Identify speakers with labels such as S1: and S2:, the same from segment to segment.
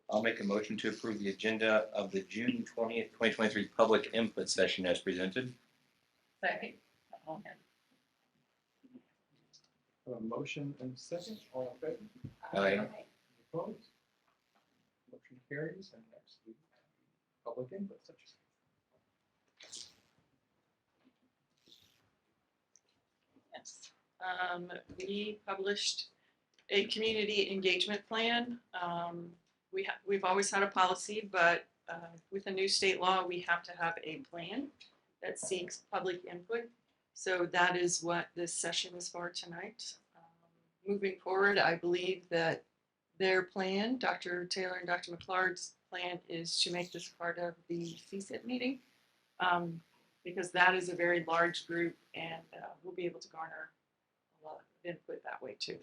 S1: I'll make a motion to approve the agenda of the June 20th, 2023 public input session as presented.
S2: Second.
S3: A motion and second, all in favor?
S1: Aye.
S3: Opposed? Motion carries, and next we have public input session.
S2: Yes. We published a community engagement plan. We've always had a policy, but with a new state law, we have to have a plan that seeks public input. So that is what this session is for tonight. Moving forward, I believe that their plan, Dr. Taylor and Dr. McClard's plan, is to make this part of the CSIP meeting, because that is a very large group, and we'll be able to garner a lot of input that way too.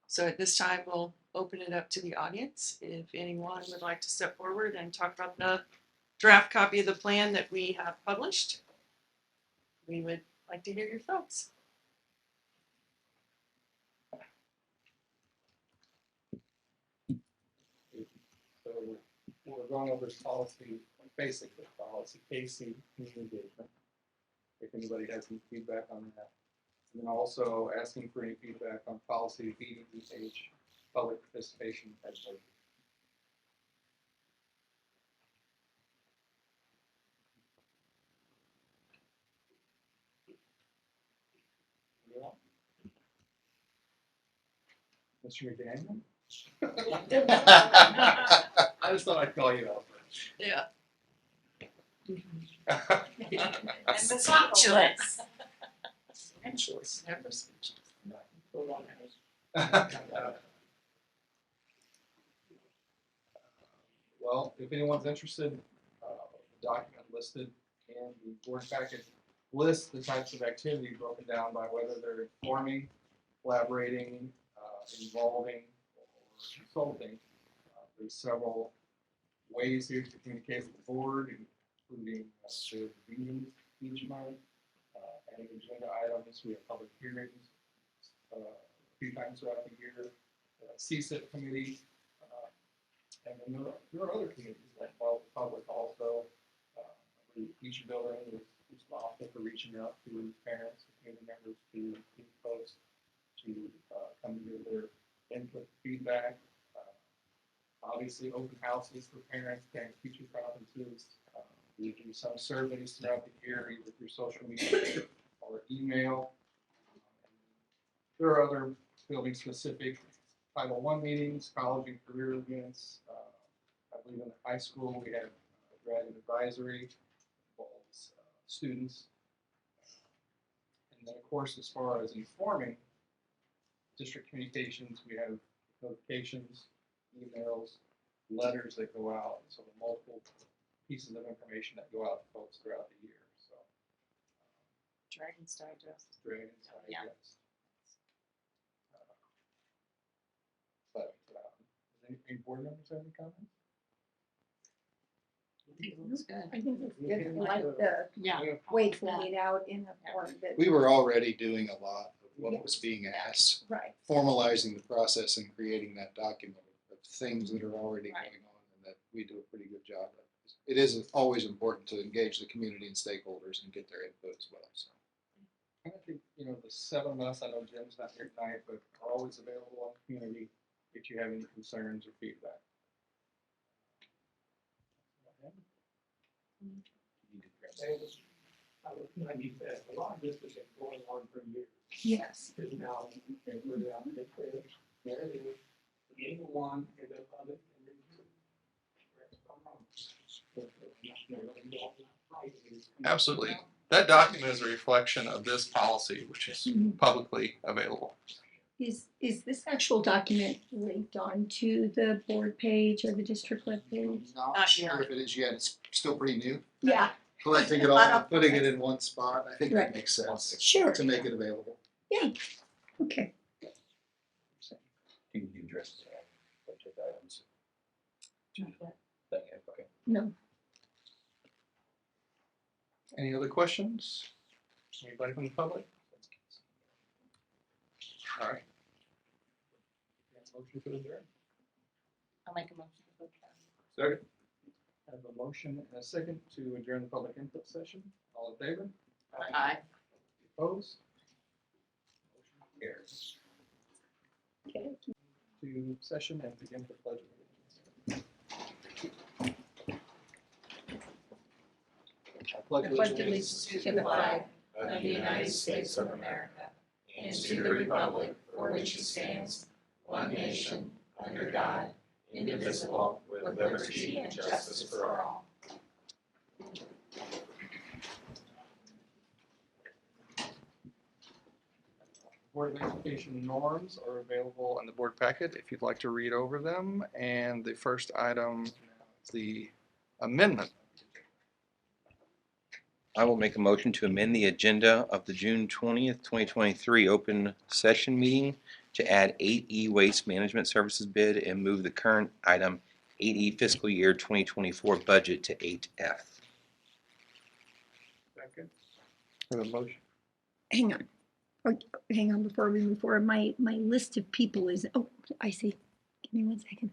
S2: So at this time, we'll open it up to the audience. If anyone would like to step forward and talk about the draft copy of the plan that we have published, we would like to hear your thoughts.
S3: So we're going over this policy, basically policy, KC community engagement. If anybody has any feedback on that. And then also asking for any feedback on policy BDH, public participation as well. Mr. McDaniel? I just thought I'd call you out first.
S2: Yeah.
S4: And speechless.
S2: Speechless, never speechless.
S3: Well, if anyone's interested, the document listed in the board packet lists the types of activity broken down by whether they're informing, collaborating, involving, or consulting. There's several ways here to communicate with the board, including the meetings each month, adding agenda items. We have public hearings a few times throughout the year, CSIP committee, and then there are other committees that involve the public also. Each building is responsible for reaching out to parents, community members, to folks to come to give their input, feedback. Obviously, open houses for parents, parent teacher conferences. We do some surveys throughout the year, either through social media or email. There are other building-specific Title I meetings, college and career events. I believe in the high school we have graduate advisory, involves students. And then, of course, as far as informing district communications, we have notifications, emails, letters that go out, so the multiple pieces of information that go out to folks throughout the year. So,
S2: Dragon's Digest.
S3: Dragons
S2: Yeah.
S3: Digest. But does any board members have any comments?
S2: I think it looks good.
S4: I think it's good, like the
S2: Yeah.
S4: way it's laid out in the form that,
S5: We were already doing a lot of what was being asked,
S4: right,
S5: formalizing the process and creating that document of things that are already
S2: Right.
S5: going on, and that we do a pretty good job of. It is always important to engage the community and stakeholders and get their input as well, so.
S3: And I think, the 7 of us, I know Jim's not here tonight, but are always available on community if you have any concerns or feedback.
S6: I need that. A lot of this has been going on for years.
S4: yes.
S6: Because now, they put it out there it is, beginning of one, and then other, and then two.
S3: Absolutely. That document is a reflection of this policy, which is publicly available.
S4: Is this actual document linked onto the board page or the district web page?
S5: Not
S2: Not
S5: sure
S2: yet.
S5: if it is yet, it's still pretty new.
S4: Yeah,
S5: Collecting it all, and putting it in one spot, I think
S4: Right.
S5: that makes sense
S4: sure,
S5: to make it available.
S4: okay.
S1: Can you address budget items? Okay.
S4: No,
S3: Any other questions? Anybody from the public? All right. Motion to adjourn.
S7: I'll make a motion to adjourn.
S3: Second. I have a motion and a second to adjourn the public input session. All in favor?
S7: Aye.
S3: Opposed? Motion carries.
S4: Okay.
S3: To session and begin the pledge of allegiance. I pledge
S7: allegiance to the flag of the United States of America and to the republic for which it stands, one nation, under God, indivisible, with liberty and justice for all.
S3: Board of Education norms are available in the board packet if you'd like to read over them. And the first item is the amendment.
S1: I will make a motion to amend the agenda of the June 20th, 2023 open session meeting to add 8E waste management services bid and move the current item 8E fiscal year 2024 budget to 8F.
S3: Second. Have a motion.
S4: Hang on. Oh, hang on before we move forward. My list of people is, oh, I see. Give me 1 second.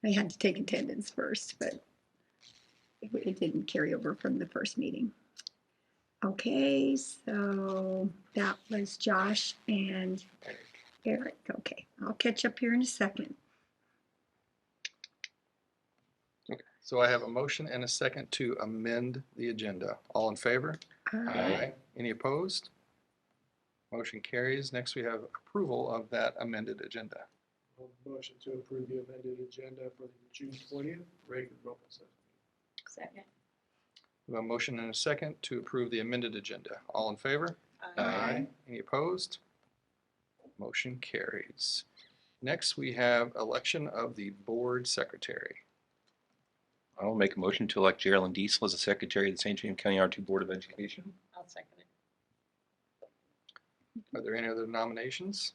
S4: I had to take attendance first, but it didn't carry over from the first meeting. Okay, so that was Josh and Eric. Okay, I'll catch up here in a second.
S3: Okay. So I have a motion and a second to amend the agenda. All in favor? Any opposed? Motion carries. Next, we have approval of that amended agenda.
S6: Motion to approve the amended agenda for the June 20th regular open session.
S7: Second.
S3: We have a motion and a second to approve the amended agenda. All in favor?
S1: Aye.
S3: Any opposed? Motion carries. Next, we have election of the board secretary.
S1: I will make a motion to elect Geraldine Diesel as the secretary of the St. James County R2 Board of Education.
S7: I'll second it.
S3: Are there any other nominations?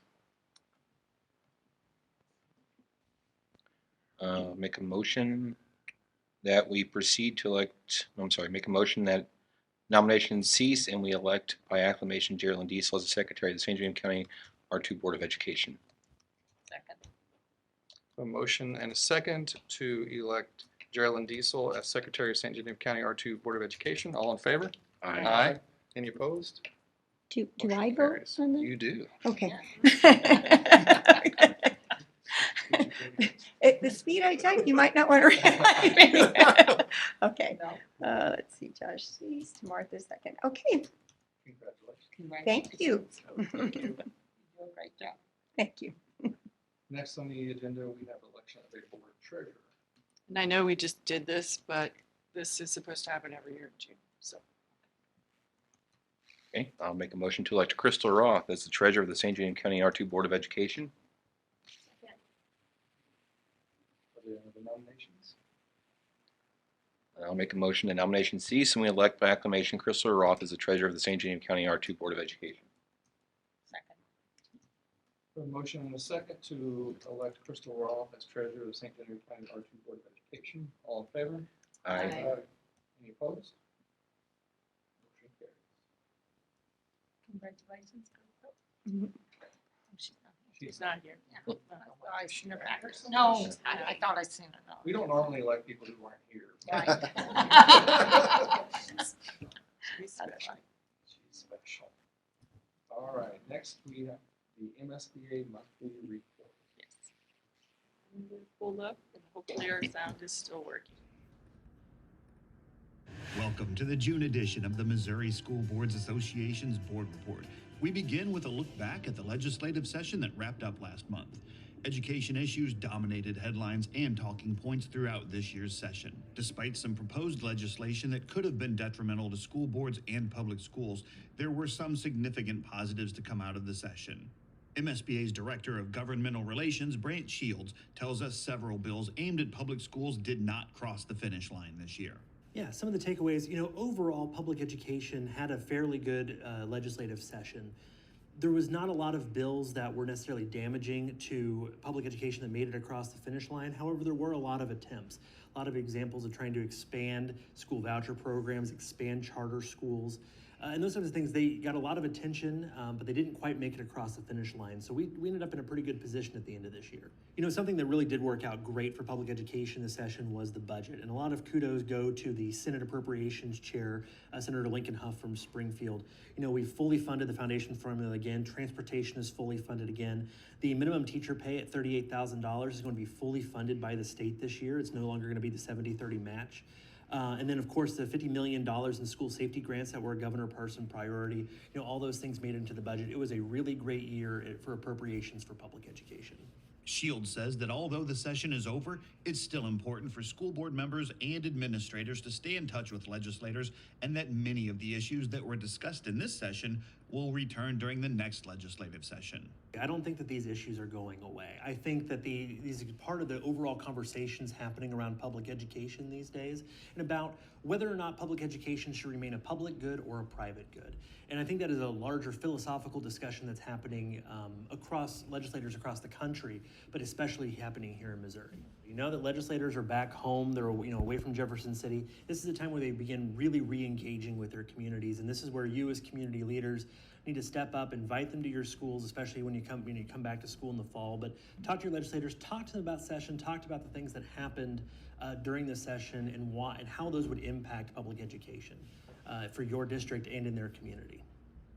S1: Make a motion that we proceed to elect, make a motion that nominations cease and we elect by acclamation Geraldine Diesel as the secretary of the St. James County R2 Board of Education.
S7: Second.
S3: A motion and a second to elect Geraldine Diesel as secretary of St. James County R2 Board of Education. All in favor? Aye. Any opposed?
S4: Do
S3: Motion
S4: I vote
S3: carries.
S4: on that?
S3: You do.
S4: Okay.
S7: Yeah.
S4: At the speed I type, you might not want to read my Okay,
S7: No.
S4: let's see, Josh Cease, Martha second. Okay,
S3: Congratulations.
S4: thank you.
S7: You do a great job.
S4: Thank you.
S3: Next on the agenda, we have election of a board treasurer.
S2: And I know we just did this, but this is supposed to happen every year in June, so.
S1: Okay, I'll make a motion to elect Crystal Roth as the treasurer of the St. James County R2 Board of Education.
S3: Are there any other nominations?
S1: I'll make a motion that nominations cease and we elect by acclamation Crystal Roth as the treasurer of the St. James County R2 Board of Education.
S7: Second.
S3: A motion and a second to elect Crystal Roth as treasurer of the St. James County R2 Board of Education. All in favor?
S7: Aye.
S3: Any opposed? Motion carries.
S7: Congratulations.
S4: Mhm.
S7: Oh, she's not here.
S2: She's not here.
S7: Yeah. I should never had her. No, I thought I seen her. No.
S3: We don't normally elect people who aren't here.
S7: Right.
S2: She's
S7: That's
S2: special.
S7: right.
S3: She's special. All right, next we have the MSBA monthly report.
S2: Yes. We're pulled up and hopefully our sound is still working.
S8: Welcome to the June edition of the Missouri School Boards Association's Board Report. We begin with a look back at the legislative session that wrapped up last month. Education issues dominated headlines and talking points throughout this year's session. Despite some proposed legislation that could have been detrimental to school boards and public schools, there were some significant positives to come out of the session. MSBA's Director of Governmental Relations, Brant Shields, tells us several bills aimed at public schools did not cross the finish line this year.
S9: Yeah, some of the takeaways, overall public education had a fairly good legislative session. There was not a lot of bills that were necessarily damaging to public education that made it across the finish line. However, there were a lot of attempts, a lot of examples of trying to expand school voucher programs, expand charter schools. And those sorts of things, they got a lot of attention, but they didn't quite make it across the finish line. So we ended up in a pretty good position at the end of this year. You know, something that really did work out great for public education this session was the budget. And a lot of kudos go to the Senate Appropriations Chair, Senator Lincoln Huff from Springfield. You know, we fully funded the foundation formula again. Transportation is fully funded again. The minimum teacher pay at $38,000 is going to be fully funded by the state this year. It's no longer going to be the 70-30 match. And then, of course, the $50 million in school safety grants that were a Governor Parson priority, you know, all those things made it into the budget. It was a really great year for appropriations for public education.
S8: Shields says that although the session is over, it's still important for school board members and administrators to stay in touch with legislators, and that many of the issues that were discussed in this session will return during the next legislative session.
S9: I don't think that these issues are going away. I think that these are part of the overall conversations happening around public education these days, and about whether or not public education should remain a public good or a private good. And I think that is a larger philosophical discussion that's happening across legislators across the country, but especially happening here in Missouri. You know that legislators are back home, they're away from Jefferson City. This is a time where they begin really re-engaging with their communities, and this is where you as community leaders need to step up, invite them to your schools, especially when you come back to school in the fall. But talk to your legislators, talk to them about session, talk about the things that happened during the session and why and how those would impact public education for your district and in their community.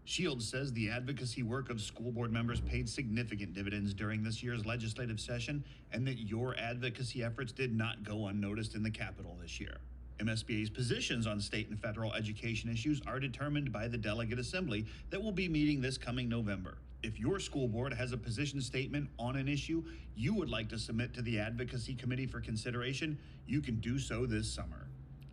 S8: Shields says the advocacy work of school board members paid significant dividends during this year's legislative session, and that your advocacy efforts did not go unnoticed in the Capitol this year. MSBA's positions on state and federal education issues are determined by the Delegate Assembly that will be meeting this coming November. If your school board has a position statement on an issue you would like to submit to the Advocacy Committee for consideration, you can do so this summer.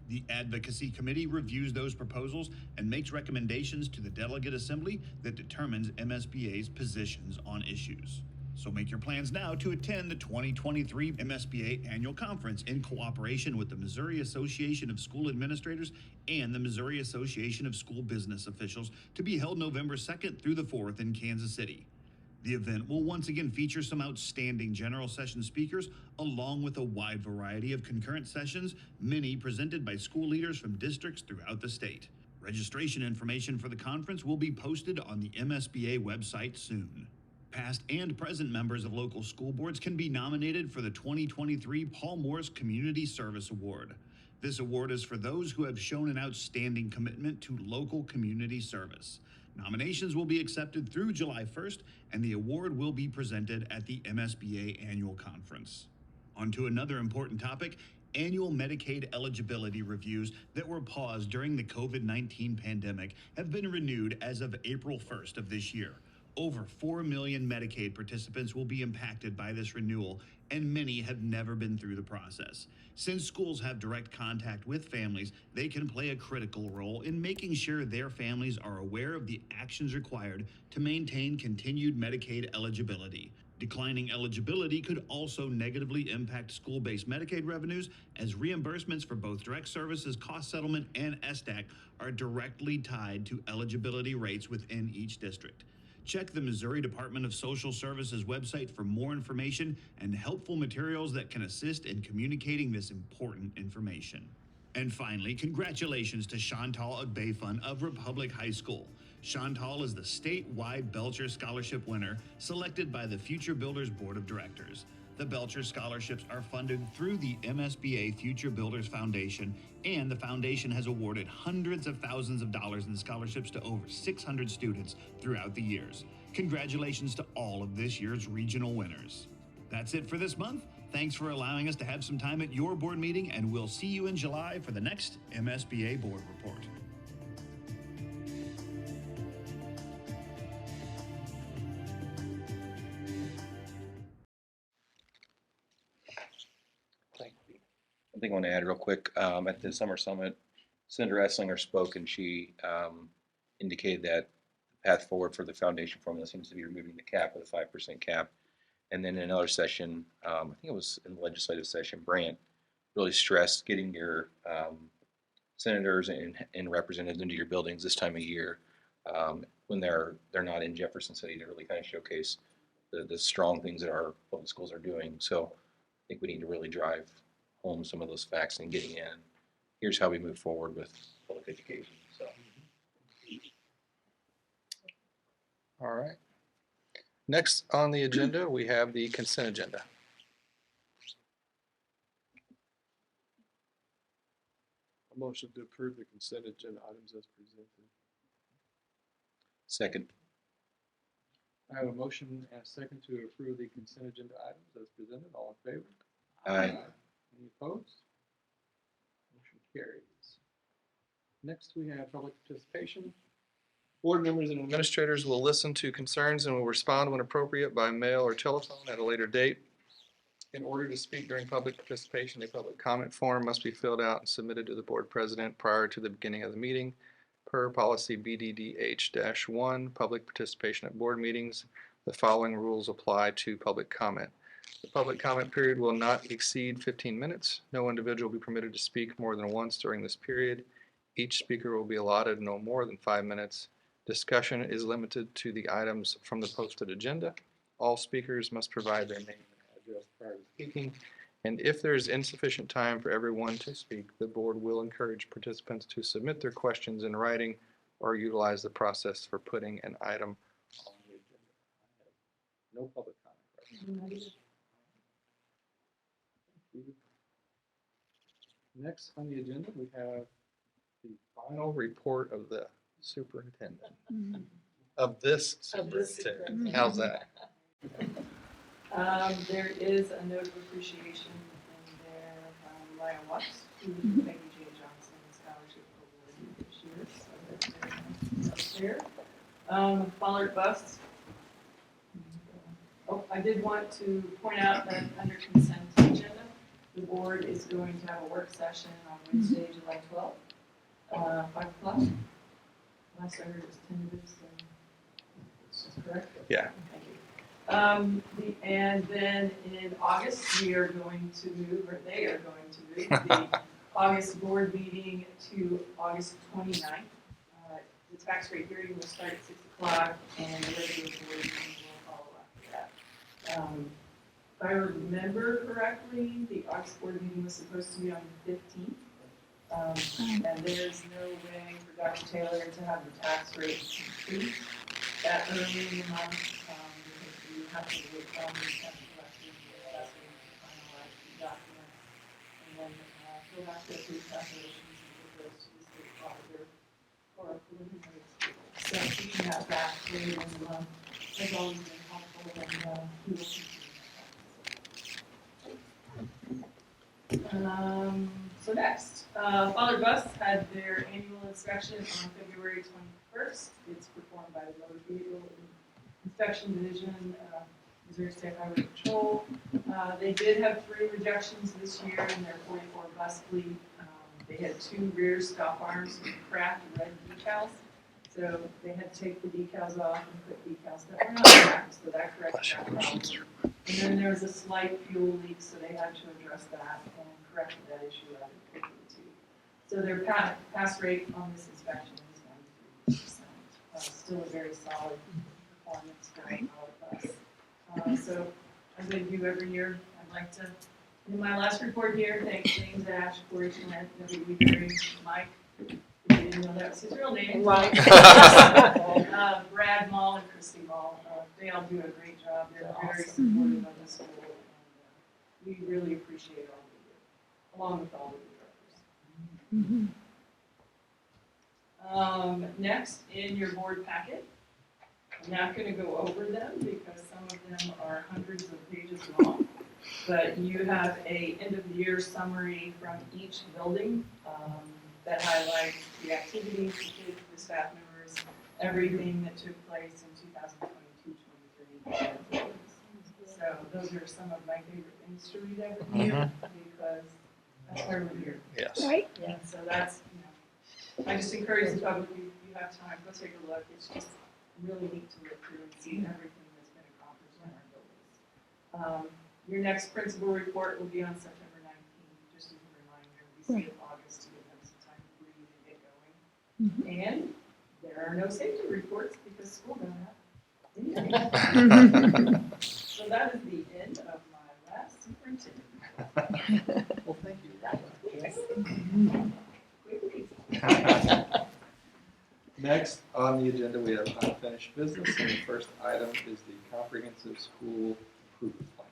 S8: The Advocacy Committee reviews those proposals and makes recommendations to the Delegate Assembly that determines MSBA's positions on issues. So make your plans now to attend the 2023 MSBA Annual Conference in cooperation with the Missouri Association of School Administrators and the Missouri Association of School Business Officials, to be held November 2nd through the 4th in Kansas City. The event will once again feature some outstanding general session speakers, along with a wide variety of concurrent sessions, many presented by school leaders from districts throughout the state. Registration information for the conference will be posted on the MSBA website soon. Past and present members of local school boards can be nominated for the 2023 Paul Morris Community Service Award. This award is for those who have shown an outstanding commitment to local community service. Nominations will be accepted through July 1st, and the award will be presented at the MSBA Annual Conference. On to another important topic: annual Medicaid eligibility reviews that were paused during the COVID-19 pandemic have been renewed as of April 1st of this year. Over 4 million Medicaid participants will be impacted by this renewal, and many have never been through the process. Since schools have direct contact with families, they can play a critical role in making sure their families are aware of the actions required to maintain continued Medicaid eligibility. Declining eligibility could also negatively impact school-based Medicaid revenues, as reimbursements for both direct services cost settlement and SDAC are directly tied to eligibility rates within each district. Check the Missouri Department of Social Services website for more information and helpful materials that can assist in communicating this important information. And finally, congratulations to Chantal Agbayfun of Republic High School. Chantal is the statewide Belcher Scholarship winner, selected by the Future Builders Board of Directors. The Belcher scholarships are funded through the MSBA Future Builders Foundation, and the foundation has awarded hundreds of thousands of dollars in scholarships to over 600 students throughout the years. Congratulations to all of this year's regional winners. That's it for this month. Thanks for allowing us to have some time at your board meeting, and we'll see you in July for the next MSBA Board Report.
S1: I think I want to add real quick, at the summer summit, Senator Esslinger spoke, and she indicated that the path forward for the foundation formula seems to be removing the cap with a 5% cap. And then in another session, I think it was in the legislative session, Brandt really stressed getting your senators and representatives into your buildings this time of year when they're not in Jefferson City, to really kind of showcase the strong things that our public schools are doing. So I think we need to really drive home some of those facts and getting in. Here's how we move forward with public education. So
S3: All right. Next on the agenda, we have the consent agenda.
S10: A motion to approve the consent agenda items as presented.
S1: Second.
S3: I have a motion and a second to approve the consent agenda items as presented. All in favor?
S1: Aye.
S3: Any opposed? Motion carries. Next, we have public participation. Board members and administrators will listen to concerns and will respond when appropriate by mail or telephone at a later date. In order to speak during public participation, a public comment form must be filled out and submitted to the board president prior to the beginning of the meeting. Per policy BDDH-1, public participation at board meetings, the following rules apply to public comment. The public comment period will not exceed 15 minutes. No individual will be permitted to speak more than once during this period. Each speaker will be allotted no more than 5 minutes. Discussion is limited to the items from the posted agenda. All speakers must provide their name and address prior to speaking. And if there is insufficient time for everyone to speak, the board will encourage participants to submit their questions in writing or utilize the process for putting an item on the agenda. No public comment. Right? Thank you. Next on the agenda, we have the final report of the superintendent. Of this superintendent. How's that?
S2: There is a note of appreciation in there from Lyle Watts, who was the Peggy J. Johnson Scholarship Award this year, so that's very nice up there. Pollard bus. Oh, I did want to point out that under consent agenda, the board is going to have a work session on Wednesday, July 12th, 5 o'clock. Last I heard it was tentative, so this is correct?
S3: Yeah.
S2: Thank you. And then in August, we are going to move, or they are going to move the August board meeting to August 29th. The tax rate hearing will start at 6 o'clock and the regular board meeting will follow after that. If I remember correctly, the August board meeting was supposed to be on the 15th. And there's no way for Dr. Taylor to have the tax rate complete that early in the month. You have to wait on the tax collection, the assessing, finalize the documents, and then he'll have to approve calculations and give those to the state auditor for a preliminary approval. So keeping that back later in the month has always been helpful, and we will continue that. So next, Father Bus had their annual inspection on February 21st. It's performed by the Motor Vehicle Inspection Division, Missouri State Highway Patrol. They did have 3 rejections this year in their 44 bus fleet. They had 2 rear stop arms with cracked red decals. So they had to take the decals off and put decals that were not cracked, so that corrected that problem. And then there was a slight fuel leak, so they had to address that and corrected that issue rather quickly too. So their pass rate on this inspection is 93%. Still a very solid performance for us. So as I do every year, I'd like to, in my last report here, thank James Ash, Corey Schmidt, W. Berry, Mike. You didn't know that was his real name. Right. Brad Mall and Christy Mall. They all do a great job. They're very supportive of the school. And, we really appreciate all of you, along with all of the directors. Next, in your board packet, I'm not going to go over them because some of them are hundreds of pages long, but you have a end of the year summary from each building that highlights the activities, the kids, the staff members, everything that took place in 2022-23. So those are some of my favorite things to read every year because that's why we're here.
S3: Yes.
S4: Right?
S2: And so that's, I just encourage the public, if you have time, go take a look. It's just really neat to look through and see everything that's been accomplished in our buildings. Your next principal report will be on September 19th, just as a reminder. We see it August to give them some time to breathe and get going. And there are no safety reports because school don't have anything. So that is the end of my last superintendent.
S3: Well, thank you.
S2: Quick.
S3: Next On the agenda, we have unfinished business, and the first item is the comprehensive school improvement plan.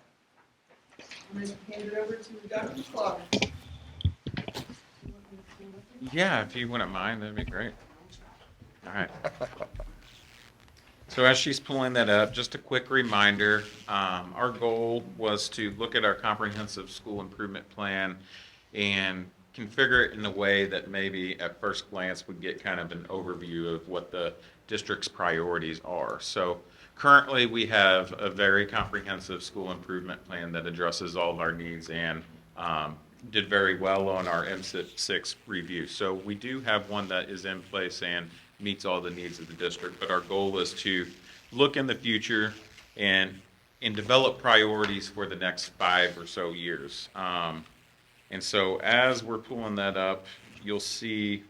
S2: I'm going to hand it over to Dr. Clark.
S11: Yeah, if you wouldn't mind, that'd be great. All right. So as she's pulling that up, just a quick reminder, our goal was to look at our comprehensive school improvement plan and configure it in a way that maybe at first glance would get kind of an overview of what the district's priorities are. So currently we have a very comprehensive school improvement plan that addresses all of our needs and did very well on our M6 review. So we do have one that is in place and meets all the needs of the district, but our goal is to look in the future and develop priorities for the next 5 or so years. And so as we're pulling that up, you'll see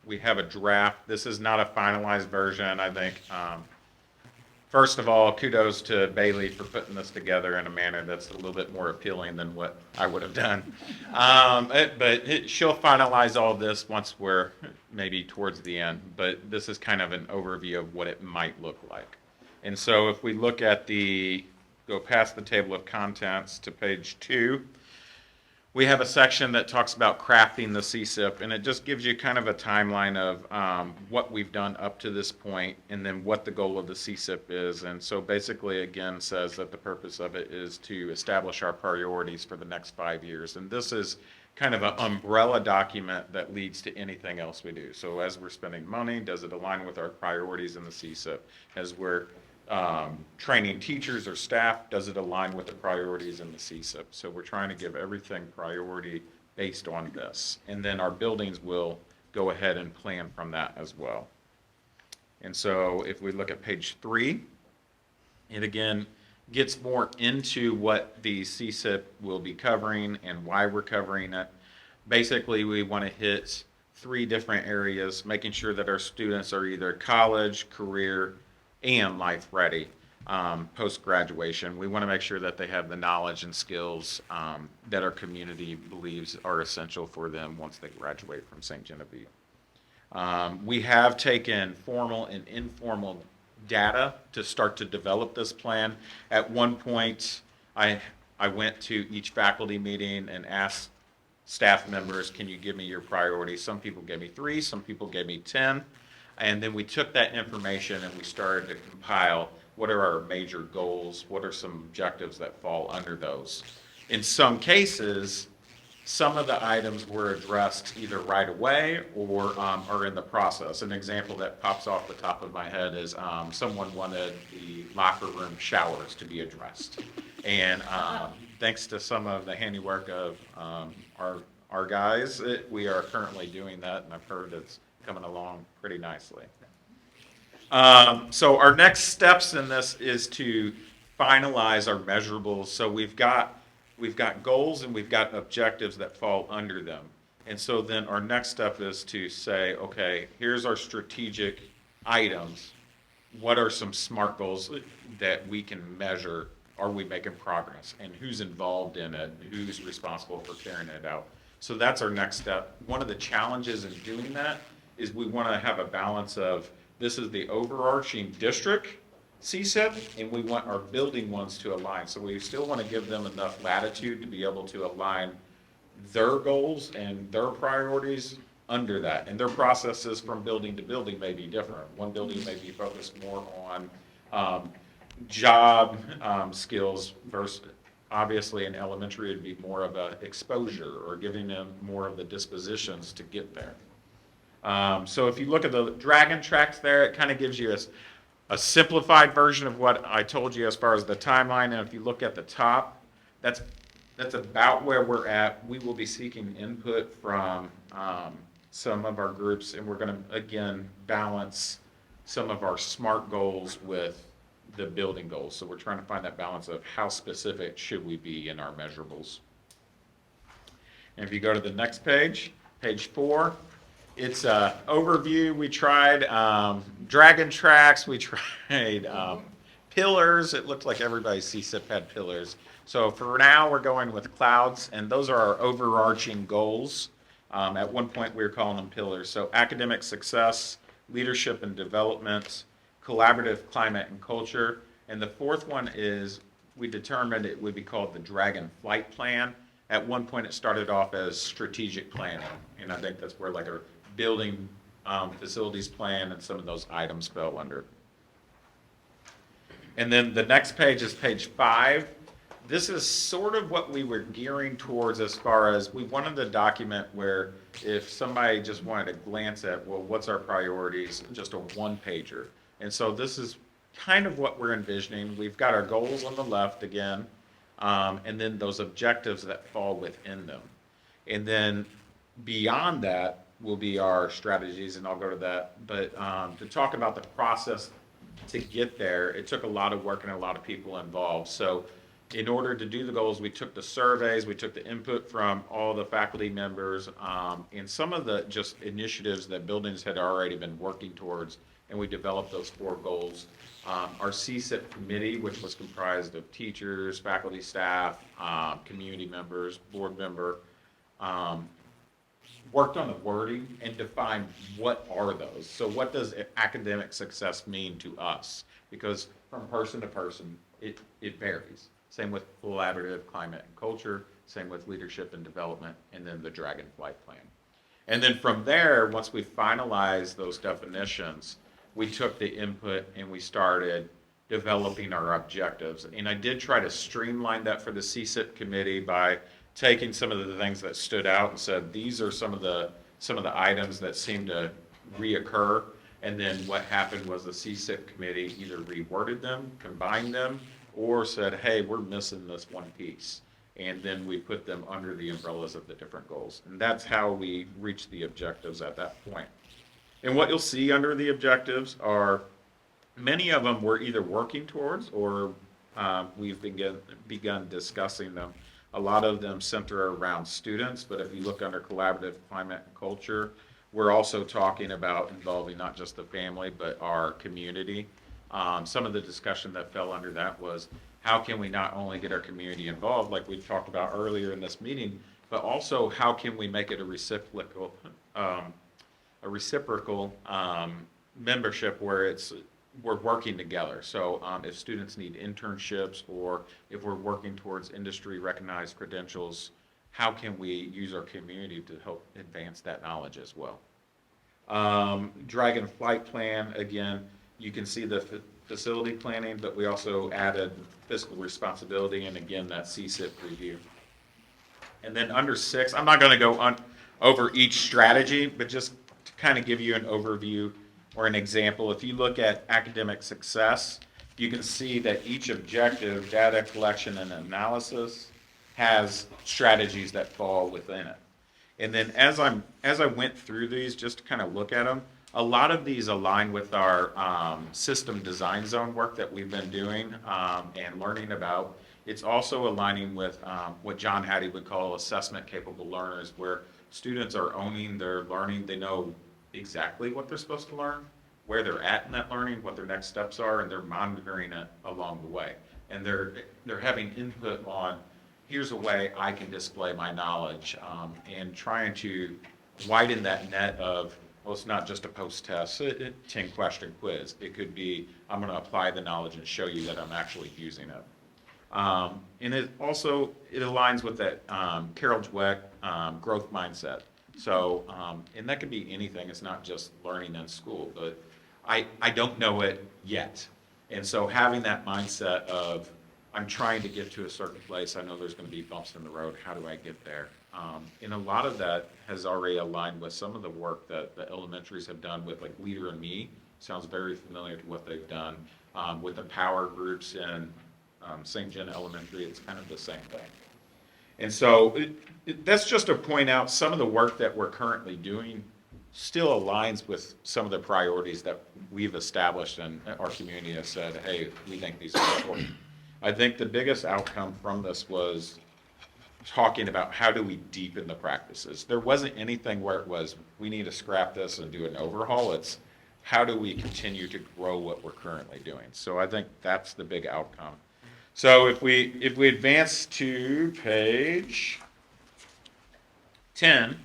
S11: we have a draft. This is not a finalized version, I think. First of all, kudos to Bailey for putting this together in a manner that's a little bit more appealing than what I would have done. She'll finalize all this once we're maybe towards the end, but this is kind of an overview of what it might look like. And so if we look at go past the table of contents to page 2, we have a section that talks about crafting the CSIP, and it just gives you kind of a timeline of what we've done up to this point and then what the goal of the CSIP is. And so basically, again, says that the purpose of it is to establish our priorities for the next 5 years. And this is kind of an umbrella document that leads to anything else we do. So as we're spending money, does it align with our priorities in the CSIP? As we're training teachers or staff, does it align with the priorities in the CSIP? So we're trying to give everything priority based on this. And then our buildings will go ahead and plan from that as well. And so if we look at page 3, it again gets more into what the CSIP will be covering and why we're covering it. Basically, we want to hit 3 different areas, making sure that our students are either college, career, and life ready post-graduation. We want to make sure that they have the knowledge and skills that our community believes are essential for them once they graduate from St. Genevieve. We have taken formal and informal data to start to develop this plan. At one point, I went to each faculty meeting and asked staff members, can you give me your priorities? Some people gave me 3, some people gave me 10. And then we took that information and we started to compile what are our major goals, what are some objectives that fall under those. In some cases, some of the items were addressed either right away or are in the process. An example that pops off the top of my head is someone wanted the locker room showers to be addressed. And thanks to some of the handiwork of our guys, we are currently doing that, and I've heard it's coming along pretty nicely. So our next steps in this is to finalize our measurables. So we've got goals and we've got objectives that fall under them. And so then our next step is to say, okay, here's our strategic items. What are some SMART goals that we can measure? Are we making progress? And who's involved in it? Who's responsible for carrying it out? So that's our next step. One of the challenges in doing that is we want to have a balance of this is the overarching district CSIP, and we want our building ones to align. So we still want to give them enough latitude to be able to align their goals and their priorities under that. And their processes from building to building may be different. One building may be focused more on job skills versus obviously in elementary it'd be more of a exposure or giving them more of the dispositions to get there. So if you look at the dragon tracks there, it kind of gives you a simplified version of what I told you as far as the timeline. And if you look at the top, that's about where we're at. We will be seeking input from some of our groups, and we're going to, again, balance some of our SMART goals with the building goals. So we're trying to find that balance of how specific should we be in our measurables. And if you go to the next page, page 4, it's an overview. We tried dragon tracks. We tried pillars. It looked like everybody's CSIP had pillars. So for now, we're going with clouds, and those are our overarching goals. At one point, we were calling them pillars. So academic success, leadership and development, collaborative climate and culture, and the fourth one is we determined it would be called the Dragon Flight Plan. At one point, it started off as strategic planning, and I think that's where like a building facilities plan and some of those items fell under. And then the next page is page 5. This is sort of what we were gearing towards as far as we wanted a document where if somebody just wanted to glance at, well, what's our priorities, just a one-pager. And so this is kind of what we're envisioning. We've got our goals on the left again, and then those objectives that fall within them. And then beyond that will be our strategies, and I'll go to that. But to talk about the process to get there, it took a lot of work and a lot of people involved. So in order to do the goals, we took the surveys, we took the input from all the faculty members, and some of the just initiatives that buildings had already been working towards, and we developed those 4 goals. Our CSIP committee, which was comprised of teachers, faculty, staff, community members, board member, worked on the wording and defined what are those. So what does academic success mean to us? Because from person to person, it varies. Same with collaborative climate and culture, same with leadership and development, and then the Dragon Flight Plan. And then from there, once we finalized those definitions, we took the input and we started developing our objectives. And I did try to streamline that for the CSIP committee by taking some of the things that stood out and said, these are some of the items that seem to reoccur. And then what happened was the CSIP committee either reworded them, combined them, or said, hey, we're missing this one piece. And then we put them under the umbrellas of the different goals. And that's how we reached the objectives at that point. And what you'll see under the objectives are many of them we're either working towards or we've begun discussing them. A lot of them center around students, but if you look under collaborative climate and culture, we're also talking about involving not just the family, but our community. Some of the discussion that fell under that was how can we not only get our community involved, like we talked about earlier in this meeting, but also how can we make it a reciprocal membership where we're working together. So if students need internships or if we're working towards industry recognized credentials, how can we use our community to help advance that knowledge as well? Dragon Flight Plan, again, you can see the facility planning, but we also added fiscal responsibility and again, that CSIP review. And then under 6, I'm not going to go over each strategy, but just to kind of give you an overview or an example. If you look at academic success, you can see that each objective, data collection and analysis, has strategies that fall within it. And then as I went through these, just to kind of look at them, a lot of these align with our system design zone work that we've been doing and learning about. It's also aligning with what John Hattie would call assessment capable learners, where students are owning their learning. They know exactly what they're supposed to learn, where they're at in that learning, what their next steps are, and they're monitoring it along the way. And they're having input on, here's a way I can display my knowledge, and trying to widen that net of, well, it's not just a post-test 10-question quiz. It could be, I'm going to apply the knowledge and show you that I'm actually using it. And it aligns with that Carol Dweck growth mindset. So, and that could be anything. It's not just learning in school, but I don't know it yet. And so having that mindset of, I'm trying to get to a certain place. I know there's going to be bumps in the road. How do I get there? And a lot of that has already aligned with some of the work that the elementaries have done with like Leader in Me. Sounds very familiar to what they've done with the power groups in St. John Elementary. It's kind of the same thing. And so that's just to point out some of the work that we're currently doing still aligns with some of the priorities that we've established and our community has said, hey, we think these are important. I think the biggest outcome from this was talking about how do we deepen the practices. There wasn't anything where it was, we need to scrap this and do an overhaul. It's how do we continue to grow what we're currently doing. So I think that's the big outcome. So if we advance to page 10,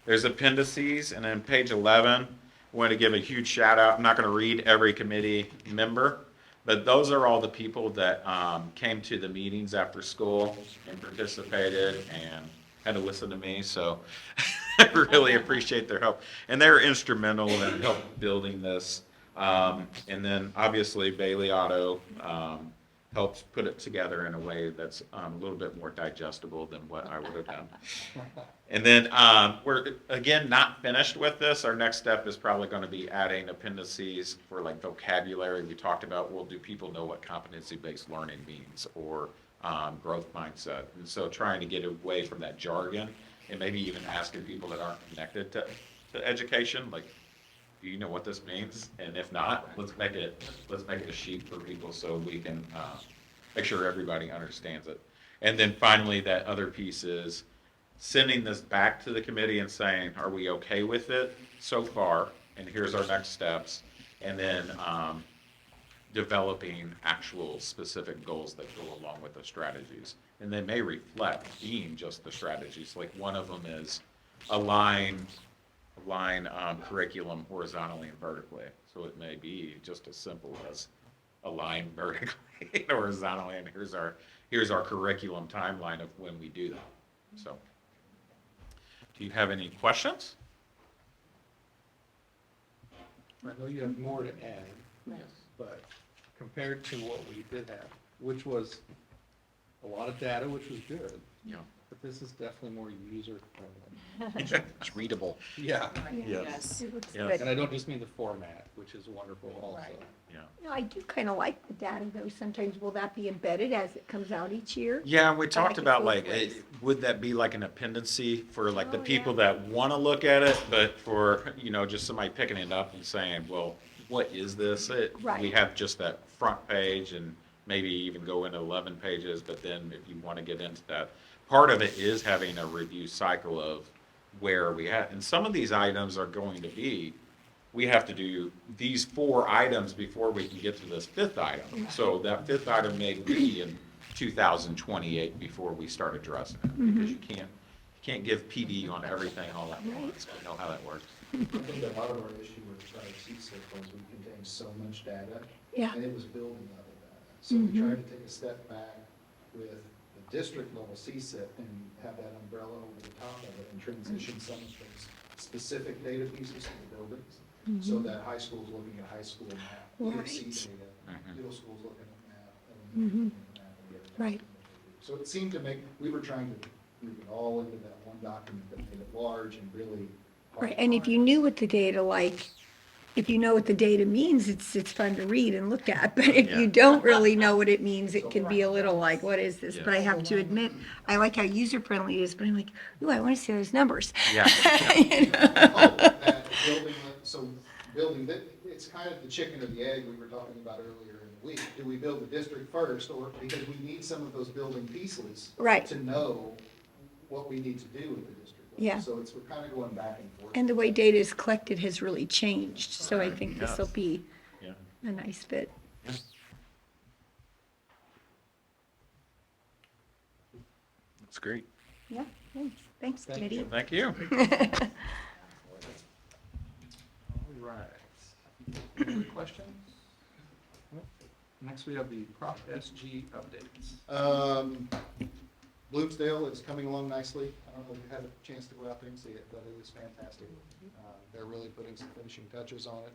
S11: there's appendices, and then page 11, want to give a huge shout out. I'm not going to read every committee member, but those are all the people that came to the meetings after school and participated and had to listen to me. So I really appreciate their help. And they're instrumental in help building this. And then obviously Bailey Auto helps put it together in a way that's a little bit more digestible than what I would have done. And then we're, again, not finished with this. Our next step is probably going to be adding appendices for like vocabulary. We talked about, well, do people know what competency-based learning means, or growth mindset? And so trying to get away from that jargon and maybe even asking people that aren't connected to education, like, do you know what this means? And if not, let's make it a sheet for people so we can make sure everybody understands it. And then finally, that other piece is sending this back to the committee and saying, are we okay with it so far? And here's our next steps. And then developing actual specific goals that go along with the strategies. And they may reflect being just the strategies. Like one of them is align curriculum horizontally and vertically. So it may be just as simple as align vertically and horizontally, and here's our curriculum timeline of when we do that. So, do you have any questions?
S3: I know you have more to add, but compared to what we did have, which was a lot of data, which was good.
S11: Yeah.
S3: But this is definitely more user friendly.
S5: It's readable.
S3: Yeah.
S11: Yes.
S4: It looks
S11: Yeah.
S4: good.
S3: And I don't just mean the format, which is wonderful also.
S11: Yeah.
S4: No, I do kind of like the data though. Sometimes will that be embedded as it comes out each year?
S11: Yeah, we talked
S4: it
S11: about
S4: both
S11: like,
S4: ways.
S11: would that be like an appendice for like the
S4: Oh,
S11: people
S4: yeah.
S11: that want to look at it, but for, just somebody picking it up and saying, well, what is this? We
S4: Right.
S11: have just that front page and maybe even go into 11 pages, but then if you want to get into that, part of it is having a review cycle of where are we at. And some of these items are going to be, we have to do these 4 items before we can get to this 5th item. So that 5th item may be in 2028 before we start addressing it, because you can't give PD on everything all at once. We know how that works.
S5: I think a lot of our issue with our CSIP was we contained so much data,
S4: Yeah.
S5: and it was building level data. So we tried to take a step back with the district level CSIP and have that umbrella over the top of it and transition some of those specific data pieces to the buildings. So that high school's looking at high school map, ESC data, middle school's looking at map, elementary looking at map, and the other
S4: Right.
S5: So it seemed to make, we were trying to move it all into that one document that made it large and really.
S4: Right, and if you knew what the data if you know what the data means, it's fun to read and look at. But if you don't really know what it means, it can be a little like, what is this? But I have to admit, I like how user-friendly it is, but I'm like, ooh, I want to see those numbers.
S11: Yeah.
S4: You know?
S5: That building, so building, it's kind of the chicken or the egg we were talking about earlier in the week. Do we build the district first, or because we need some of those building pieces
S4: Right.
S5: to know what we need to do with the district?
S4: Yeah.
S5: So we're kind of going back and forth.
S4: And the way data is collected has really changed, so I think this will be
S11: Yeah.
S4: a nice fit.
S1: That's great.
S4: Yeah, thanks,
S3: Thank
S4: committee.
S11: Thank you.
S3: All right. Any other questions? Nope. Next, we have the Prop SG updates.
S5: Bloomsdale is coming along nicely. I don't know if you had a chance to go out there and see it, but it is fantastic. They're really putting some finishing touches on it.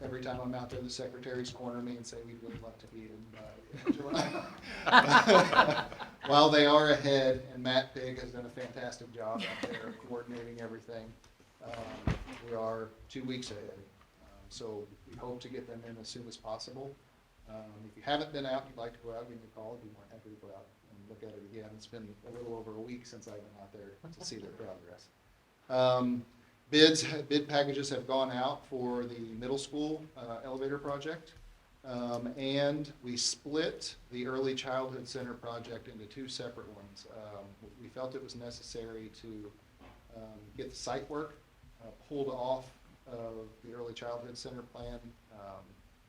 S5: Every time I'm out there, the secretaries corner me and say, we'd really love to be in July. While they are ahead, and Matt Pig has done a fantastic job out there coordinating everything. We are 2 weeks ahead. So we hope to get them in as soon as possible. If you haven't been out, you'd like to go out, give me a call. I'd be more happy to go out and look at it again. It's been a little over a week since I've been out there to see their progress. Bid packages have gone out for the middle school elevator project. And we split the early childhood center project into 2 separate ones. We felt it was necessary to get the site work pulled off of the early childhood center plan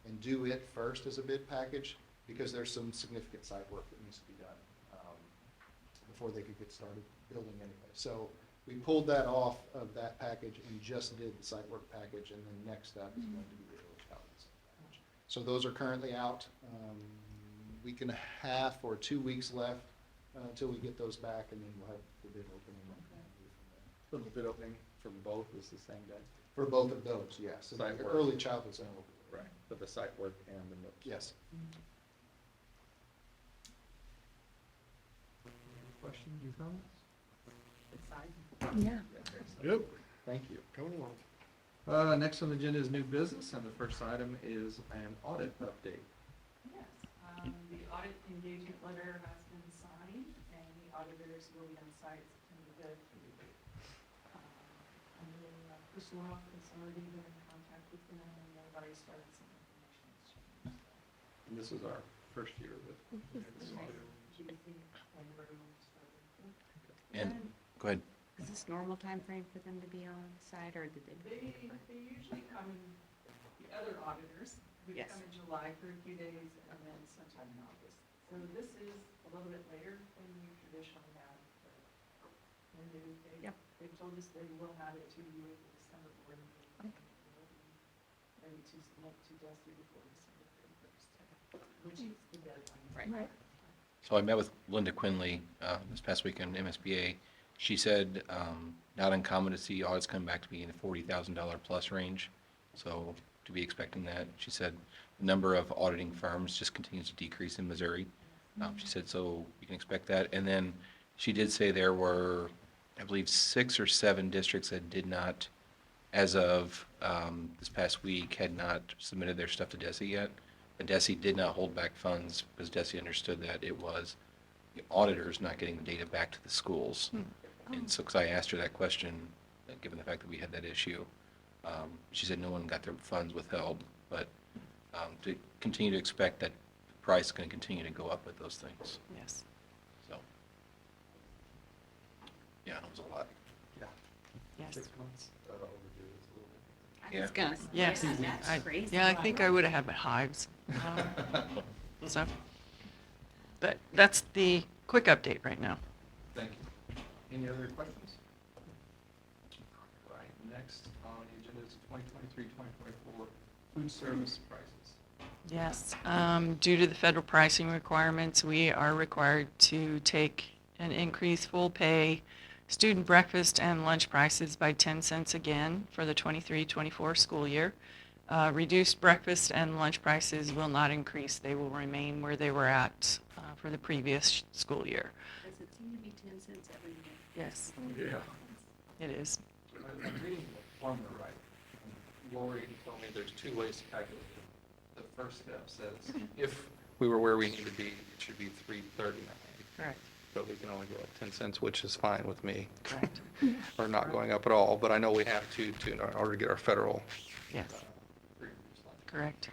S5: and do it first as a bid package, because there's some significant site work that needs to be done before they could get started building anyway. So We pulled that off of that package and just did the site work package, and then next up is going to be the village outlets package. So those are currently out. Week and a half or 2 weeks left until we get those back, and then we'll have the bid opening.
S3: So the bid opening for both is the same day?
S5: For both of those, yes.
S3: Site work.
S5: Early childhood center.
S3: Right. For the site work and the middle.
S5: Yes.
S3: Questions or comments?
S4: Yeah.
S10: Yep.
S3: Thank you.
S10: Coming along.
S3: Next on the agenda is new business, and the first item is an audit update.
S2: Yes, the audit engagement letter has been signed, and the auditors will be on site September 5th. And then Chris Rock has already been in contact with them, and they've already started some information exchange.
S3: And this is our first year with.
S1: And, go ahead.
S7: Is this normal time frame for them to be on site, or did they?
S2: They usually come in, the other auditors, would
S7: Yes.
S2: come in July for a few days, and then sometime in August. So this is a little bit later than you traditionally have. But when
S7: Yep.
S2: they've told us they will have it to you at the December board meeting. Maybe to Dusty before December 31st, which is the deadline.
S7: Right.
S1: So I met with Linda Quinley this past weekend, MSBA. She said not uncommon to see audits come back to be in the $40,000 plus range. So to be expecting that. She said the number of auditing firms just continues to decrease in Missouri. She said, so you can expect that. And then she did say there were, I believe, 6 or 7 districts that did not, as of this past week, had not submitted their stuff to DESE yet. And DESE did not hold back funds because DESE understood that it was the auditors not getting the data back to the schools. And so, because I asked her that question, given the fact that we had that issue, she said no one got their funds withheld, but to continue to expect that the price is going to continue to go up with those things.
S7: Yes.
S1: So, yeah, it was a lot.
S7: Yes.
S3: 6 months overdue is a little bit.
S7: I
S1: Yeah.
S7: was gonna say,
S12: Yes.
S7: that's
S12: I-
S7: crazy.
S12: Yeah, I think I would have had my hives. So, but that's the quick update right now.
S3: Thank you. Any other questions? Right, next on the agenda is 2023-2024 food service prices.
S12: Yes, due to the federal pricing requirements, we are required to take an increase full pay student breakfast and lunch prices by 10 cents again for the 23-24 school year. Reduced breakfast and lunch prices will not increase. They will remain where they were at for the previous school year.
S7: Does it seem to be 10 cents every year?
S12: Yes,
S3: Yeah.
S12: it is.
S3: I'm reading the formula right. And Lori told me there's 2 ways to calculate it. The first step says if we were where we need to be, it should be 3.39.
S12: Correct.
S3: But we can only go up 10 cents, which is fine with me.
S12: Correct.
S3: Or not going up at all, but I know we have to in order to get our federal.
S12: Yes. Correct.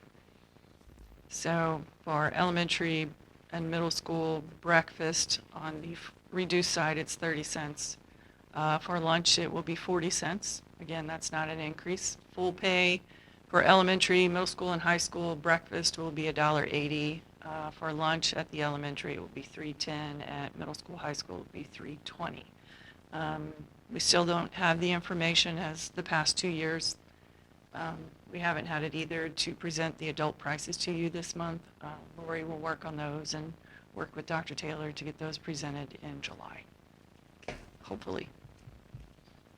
S12: So for elementary and middle school breakfast, on the reduced side, it's 30 cents. For lunch, it will be 40 cents. Again, that's not an increase. Full pay for elementary, middle school, and high school breakfast will be $1.80. For lunch at the elementary, it will be $3.10. At middle school, high school, it will be $3.20. We still don't have the information as the past 2 years. We haven't had it either to present the adult prices to you this month. Lori will work on those and work with Dr. Taylor to get those presented in July, hopefully.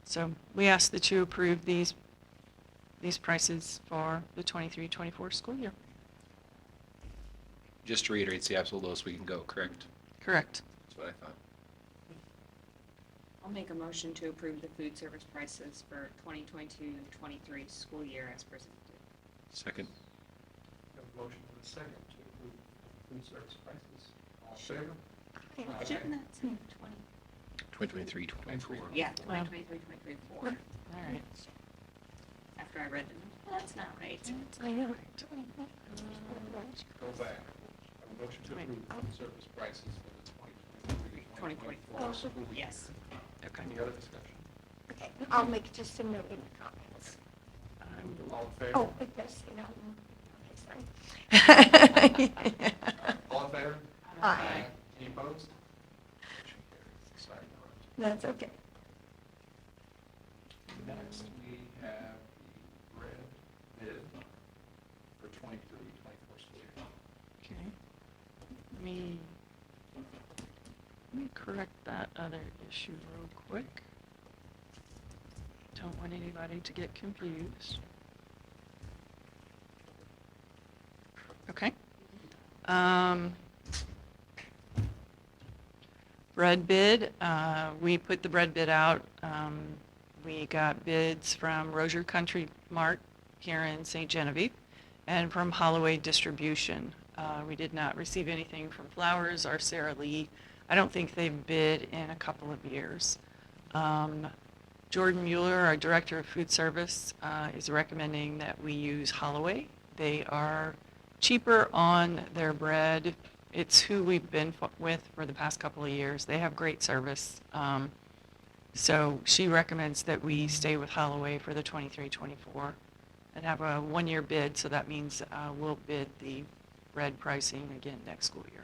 S12: So we ask that you approve these prices for the 23-24 school year.
S1: Just to reiterate, it's the absolute lowest we can go, correct?
S12: Correct.
S1: That's what I thought.
S7: I'll make a motion to approve the food service prices for 2022-23 school year as presented.
S1: Second.
S3: Have a motion and a second to approve food service prices. All in favor?
S7: Shouldn't that say
S1: 2023, 24.
S7: Yeah,
S12: Wow.
S7: 2023-24.
S12: All right.
S7: After I read them, that's not right.
S12: I know.
S3: Go back. Have a motion to approve food service prices for the 2023-2024 school year.
S7: Yes.
S12: Okay.
S3: Any other discussion?
S4: Okay, I'll make just a note in the comments.
S3: All in favor?
S4: Oh, it does, okay, sorry.
S3: All in favor?
S4: Aye.
S3: Any opposed? Motion carries. Sorry, Nora.
S4: That's okay.
S3: Next, we have the red bid for 23-24 school year.
S12: Okay. Let me correct that other issue real quick. Don't want anybody to get confused. Okay. Bread bid, we put the bread bid out. We got bids from Rozier Country Mart here in St. Genevieve and from Holloway Distribution. We did not receive anything from Flowers or Sara Lee. I don't think they've bid in a couple of years. Jordan Mueller, our Director of Food Service, is recommending that we use Holloway. They are cheaper on their bread. It's who we've been with for the past couple of years. They have great service. So she recommends that we stay with Holloway for the 23-24 and have a one-year bid. So that means we'll bid the bread pricing again next school year.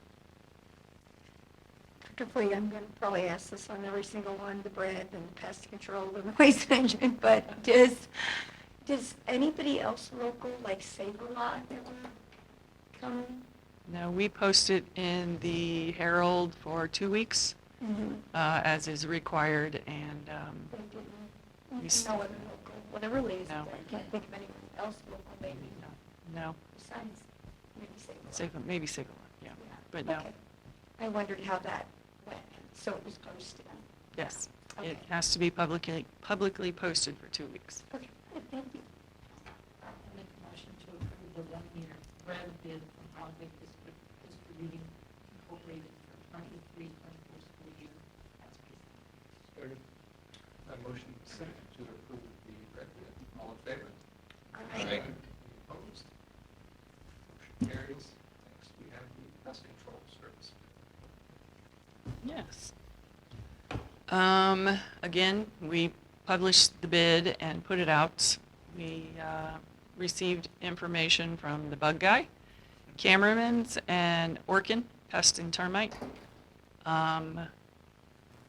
S4: Hopefully, I'm going to probably ask this on every single one, the bread and the pest control and the waste management, but does anybody else local, like Save-A-Lot, ever come?
S12: No, we post it in the Herald for 2 weeks, as is required, and we
S4: No other local, whatever leaves,
S12: No.
S4: I can't think of anyone else local, maybe,
S12: no,
S4: besides maybe Save-A-Lot.
S12: maybe Save-A-Lot, yeah, but no.
S4: Okay. I wondered how that went, so it was posted.
S12: Yes,
S4: Okay.
S12: it has to be publicly posted for 2 weeks.
S4: Okay, thank you.
S7: I'll make a motion to approve the one-year bread bid from Holloway Distributing Incorporated for 23-24 school year as presented.
S3: Second. Motion second to approve the red bid. All in favor?
S1: Aye.
S3: Any opposed? Motion carries. Next, we have the pest control service.
S12: Yes. Again, we published the bid and put it out. We received information from the Bug Guy, Cameraman's, and Orkin, Pest and Termite.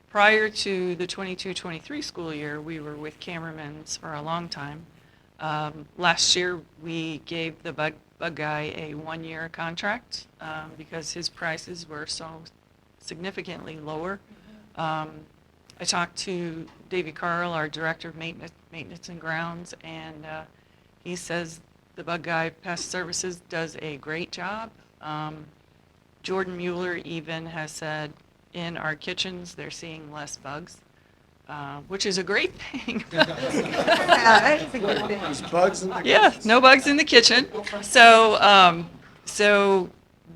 S12: Prior to the 22-23 school year, we were with Cameraman's for a long time. Last year, we gave the Bug Guy a one-year contract because his prices were so significantly lower. I talked to Davey Carl, our Director of Maintenance and Grounds, and he says the Bug Guy Pest Services does a great job. Jordan Mueller even has said in our kitchens they're seeing less bugs, which is a great thing.
S4: That's a good thing.
S10: There's bugs in the
S12: Yeah, no bugs in the kitchen. So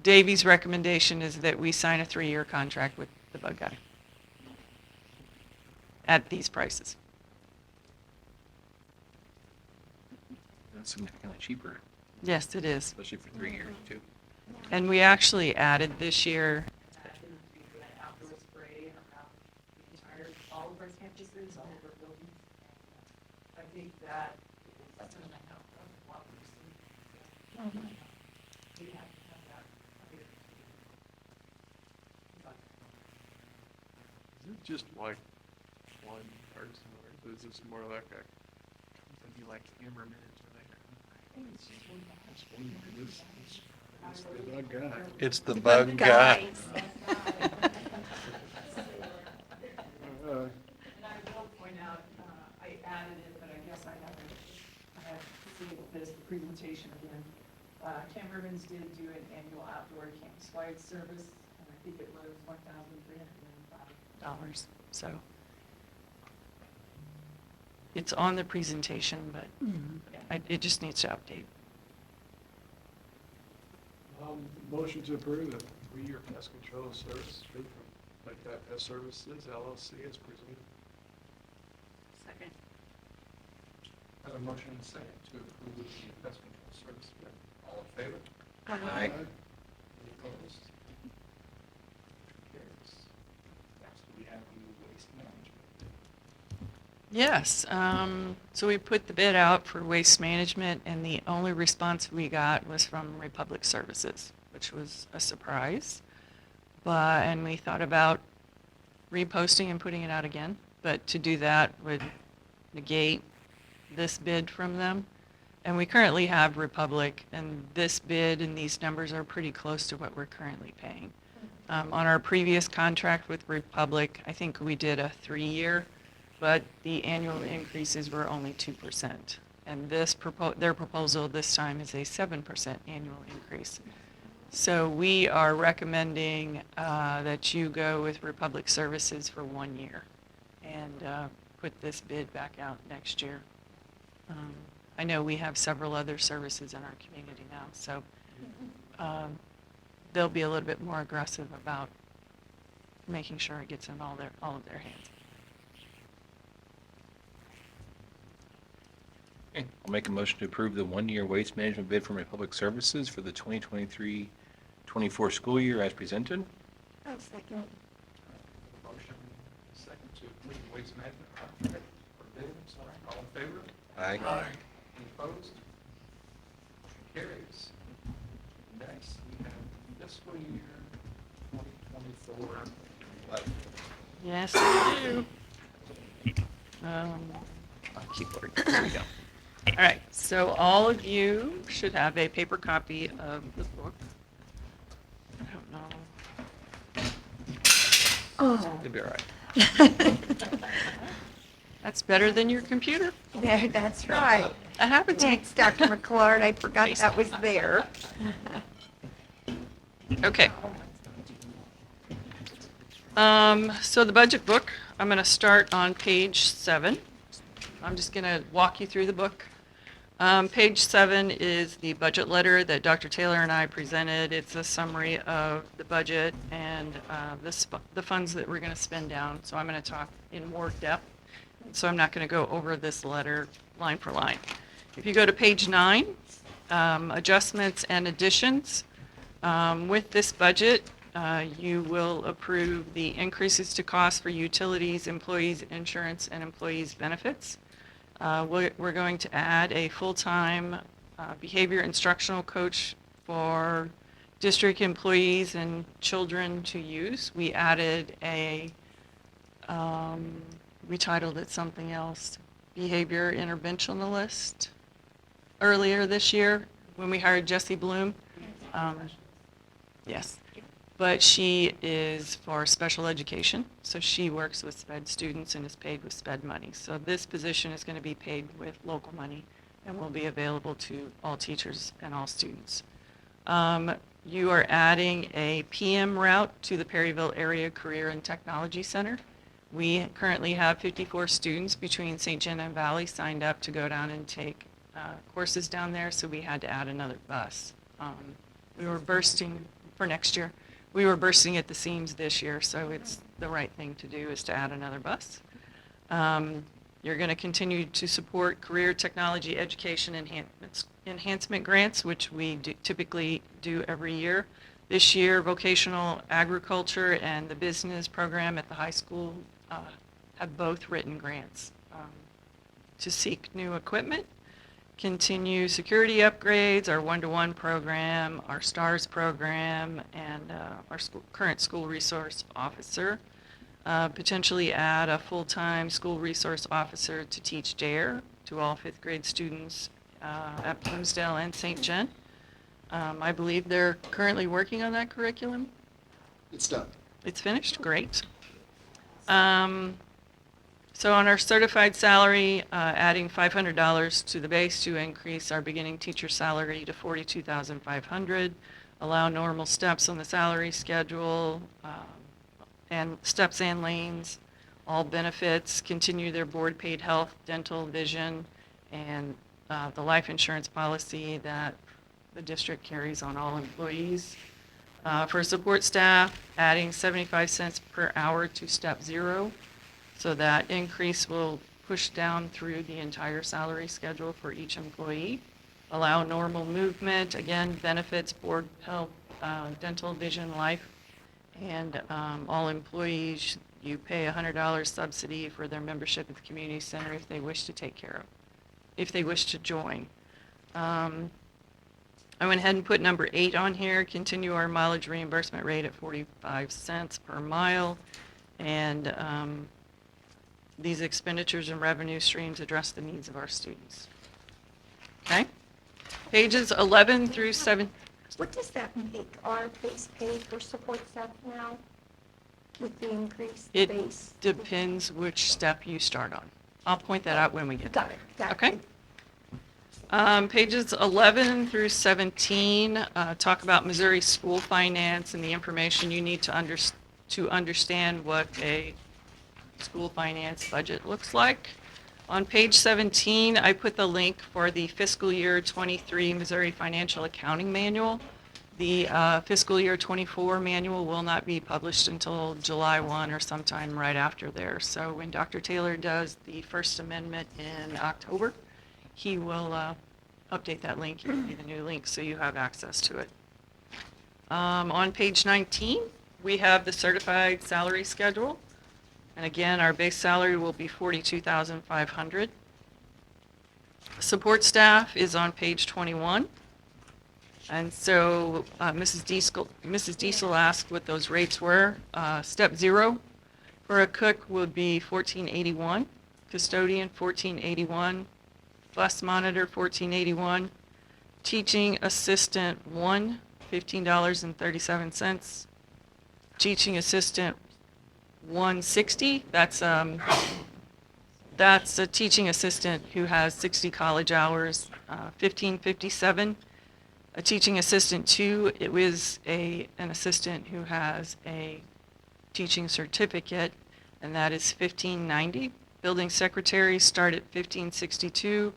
S12: Davey's recommendation is that we sign a 3-year contract with the Bug Guy at these prices.
S1: That's significantly cheaper,
S12: Yes, it is.
S1: especially for 3 years, too.
S12: And we actually added this year,
S7: Outdoor spray around the entire, all of our campuses, all of our buildings. I think that is something I know from what we've seen. We have to have that.
S10: Is it just like one person, or is this more like a company like Hammerman? It's the bug guy.
S1: It's the Bug Guy.
S7: And I will point out, I added it, but I guess I have to see this presentation again. Cameraman's did do an annual outdoor campsite service, and I think it was $1,395.
S12: so. It's on the presentation, but it just needs to update.
S10: Motion to approve the 3-year pest control service fee from Lake County Pest Services LLC as presented.
S7: Second.
S3: Have a motion and a second to approve the pest control service bid. All in favor?
S1: Aye.
S3: Any opposed? Motion carries. Next, we have the waste management.
S12: Yes, so we put the bid out for waste management, and the only response we got was from Republic Services, which was a surprise. And we thought about reposting and putting it out again, but to do that would negate this bid from them. And we currently have Republic, and this bid and these numbers are pretty close to what we're currently paying. On our previous contract with Republic, I think we did a 3-year, but the annual increases were only 2%. And their proposal this time is a 7% annual increase. So we are recommending that you go with Republic Services for 1 year and put this bid back out next year. I know we have several other services in our community now, so they'll be a little bit more aggressive about making sure it gets in all of their hands.
S1: Okay, I'll make a motion to approve the 1-year waste management bid from Republic Services for the 2023-24 school year as presented.
S4: I'll second.
S3: Motion second to approve waste management contract for bid. Sorry, all in favor?
S1: Aye.
S3: Any opposed? Motion carries. Next, we have fiscal year 2024.
S12: Yes, we do. Keyboard, there we go. All right, so all of you should have a paper copy of the book. I don't know.
S4: Oh.
S1: It'll be all right.
S12: That's better than your computer.
S4: There, that's right.
S12: That happened to me.
S4: Thanks, Dr. McClure. I forgot that was there.
S12: Okay. So the budget book, I'm going to start on page 7. I'm just going to walk you through the book. Page 7 is the budget letter that Dr. Taylor and I presented. It's a summary of the budget and the funds that we're going to spend down. So I'm going to talk in more depth. So I'm not going to go over this letter line for line. If you go to page 9, adjustments and additions. With this budget, you will approve the increases to costs for utilities, employees' insurance, and employees' benefits. We're going to add a full-time behavior instructional coach for district employees and children to use. We added we titled it something else, behavior interventionalist, earlier this year when we hired Jessie Bloom. Yes. But she is for special education, so she works with SPED students and is paid with SPED money. So this position is going to be paid with local money and will be available to all teachers and all students. You are adding a PM route to the Perryville Area Career and Technology Center. We currently have 54 students between St. John and Valley signed up to go down and take courses down there, so we had to add another bus. We were bursting for next year. We were bursting at the seams this year, so it's the right thing to do is to add another bus. You're going to continue to support career technology education enhancement grants, which we typically do every year. This year, vocational agriculture and the business program at the high school have both written grants to seek new equipment. Continue security upgrades, our one-to-one program, our STARS program, and our current school resource officer. Potentially add a full-time school resource officer to teach DARE to all 5th grade students at Bloomsdale and St. John. I believe they're currently working on that curriculum.
S5: It's done.
S12: It's finished? Great. So on our certified salary, adding $500 to the base to increase our beginning teacher salary to $42,500, allow normal steps on the salary schedule, and steps and lanes, all benefits, continue their board-paid health, dental, vision, and the life insurance policy that the district carries on all employees. For support staff, adding 75 cents per hour to step 0. So that increase will push down through the entire salary schedule for each employee. Allow normal movement, again, benefits, board health, dental, vision, life, and all employees, you pay $100 subsidy for their membership at the community center if they wish to take care of, if they wish to join. I went ahead and put number 8 on here, continue our mileage reimbursement rate at 45 cents per mile, and these expenditures and revenue streams address the needs of our students. Okay? Pages 11 through 7.
S7: What does that make our base pay for support staff now with the increased
S12: It
S7: base?
S12: depends which step you start on. I'll point that out when we get there.
S7: Got it, got it.
S12: Okay? Pages 11 through 17 talk about Missouri school finance and the information you need to understand what a school finance budget looks like. On page 17, I put the link for the fiscal year 23 Missouri Financial Accounting Manual. The fiscal year 24 manual will not be published until July 1 or sometime right after there. So when Dr. Taylor does the First Amendment in October, he will update that link, give you the new link so you have access to it. On page 19, we have the certified salary schedule. And again, our base salary will be $42,500. Support staff is on page 21. And so Mrs. Diesel asked what those rates were. Step 0 for a cook would be $14.81, custodian $14.81, bus monitor $14.81, teaching assistant 1, $15.37, teaching assistant 160. That's a teaching assistant who has 60 college hours, $15.57. A teaching assistant 2, it was an assistant who has a teaching certificate, and that is $15.90. Building secretaries start at $15.62.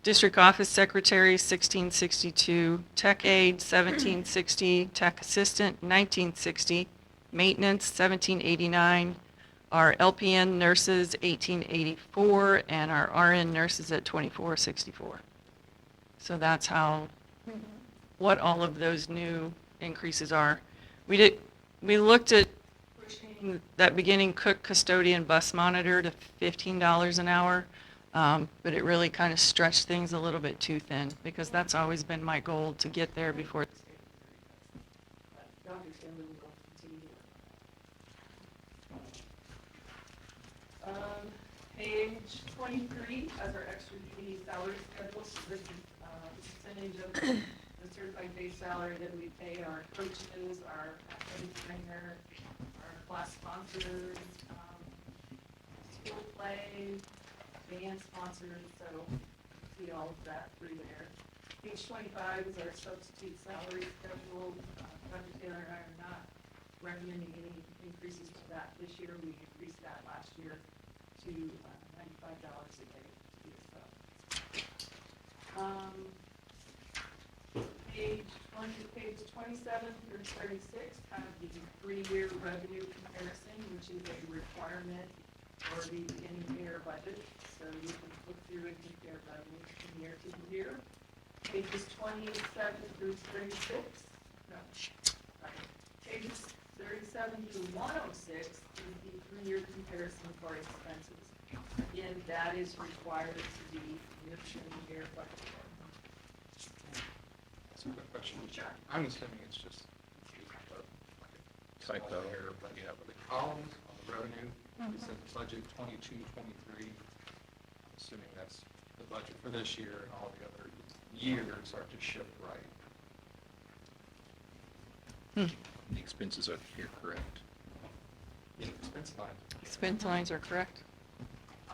S12: District office secretary $16.62. Tech aide $17.60. Tech assistant $19.60. Maintenance $17.89. Our LPN nurses $18.84, and our RN nurses at $24.64. So that's what all of those new increases are. We looked at pushing that beginning cook, custodian, bus monitor to $15 an hour, but it really kind of stretched things a little bit too thin, because that's always been my goal, to get there before. Page 23 has our extra duty salary schedule. So this is the percentage of the certified base salary that we pay our coaches, our athletic trainer, our class sponsors, school plays, band sponsors. So see all of that through there. Page 25 is our substitute salary schedule. Dr. Taylor and I are not recommending any increases to that this year. We increased that last year to $95 a day to do so. Page 27 through 36, kind of the 3-year revenue comparison, which is a requirement for the beginning year budget. So you can look through and compare revenues from year to year. Pages 27 through 36. No, sorry. Pages 37 through 106 is the 3-year comparison for expenses. Again, that is required to be in the year budget.
S3: That's a quick question.
S12: Sure.
S3: I'm assuming it's just a
S1: Typo.
S3: error, but yeah, but the columns on the revenue, it says budget 22, 23. I'm assuming that's the budget for this year, and all the other years are to shift right.
S1: The expenses are here correct.
S3: Yeah, expense line.
S12: Expense lines are correct.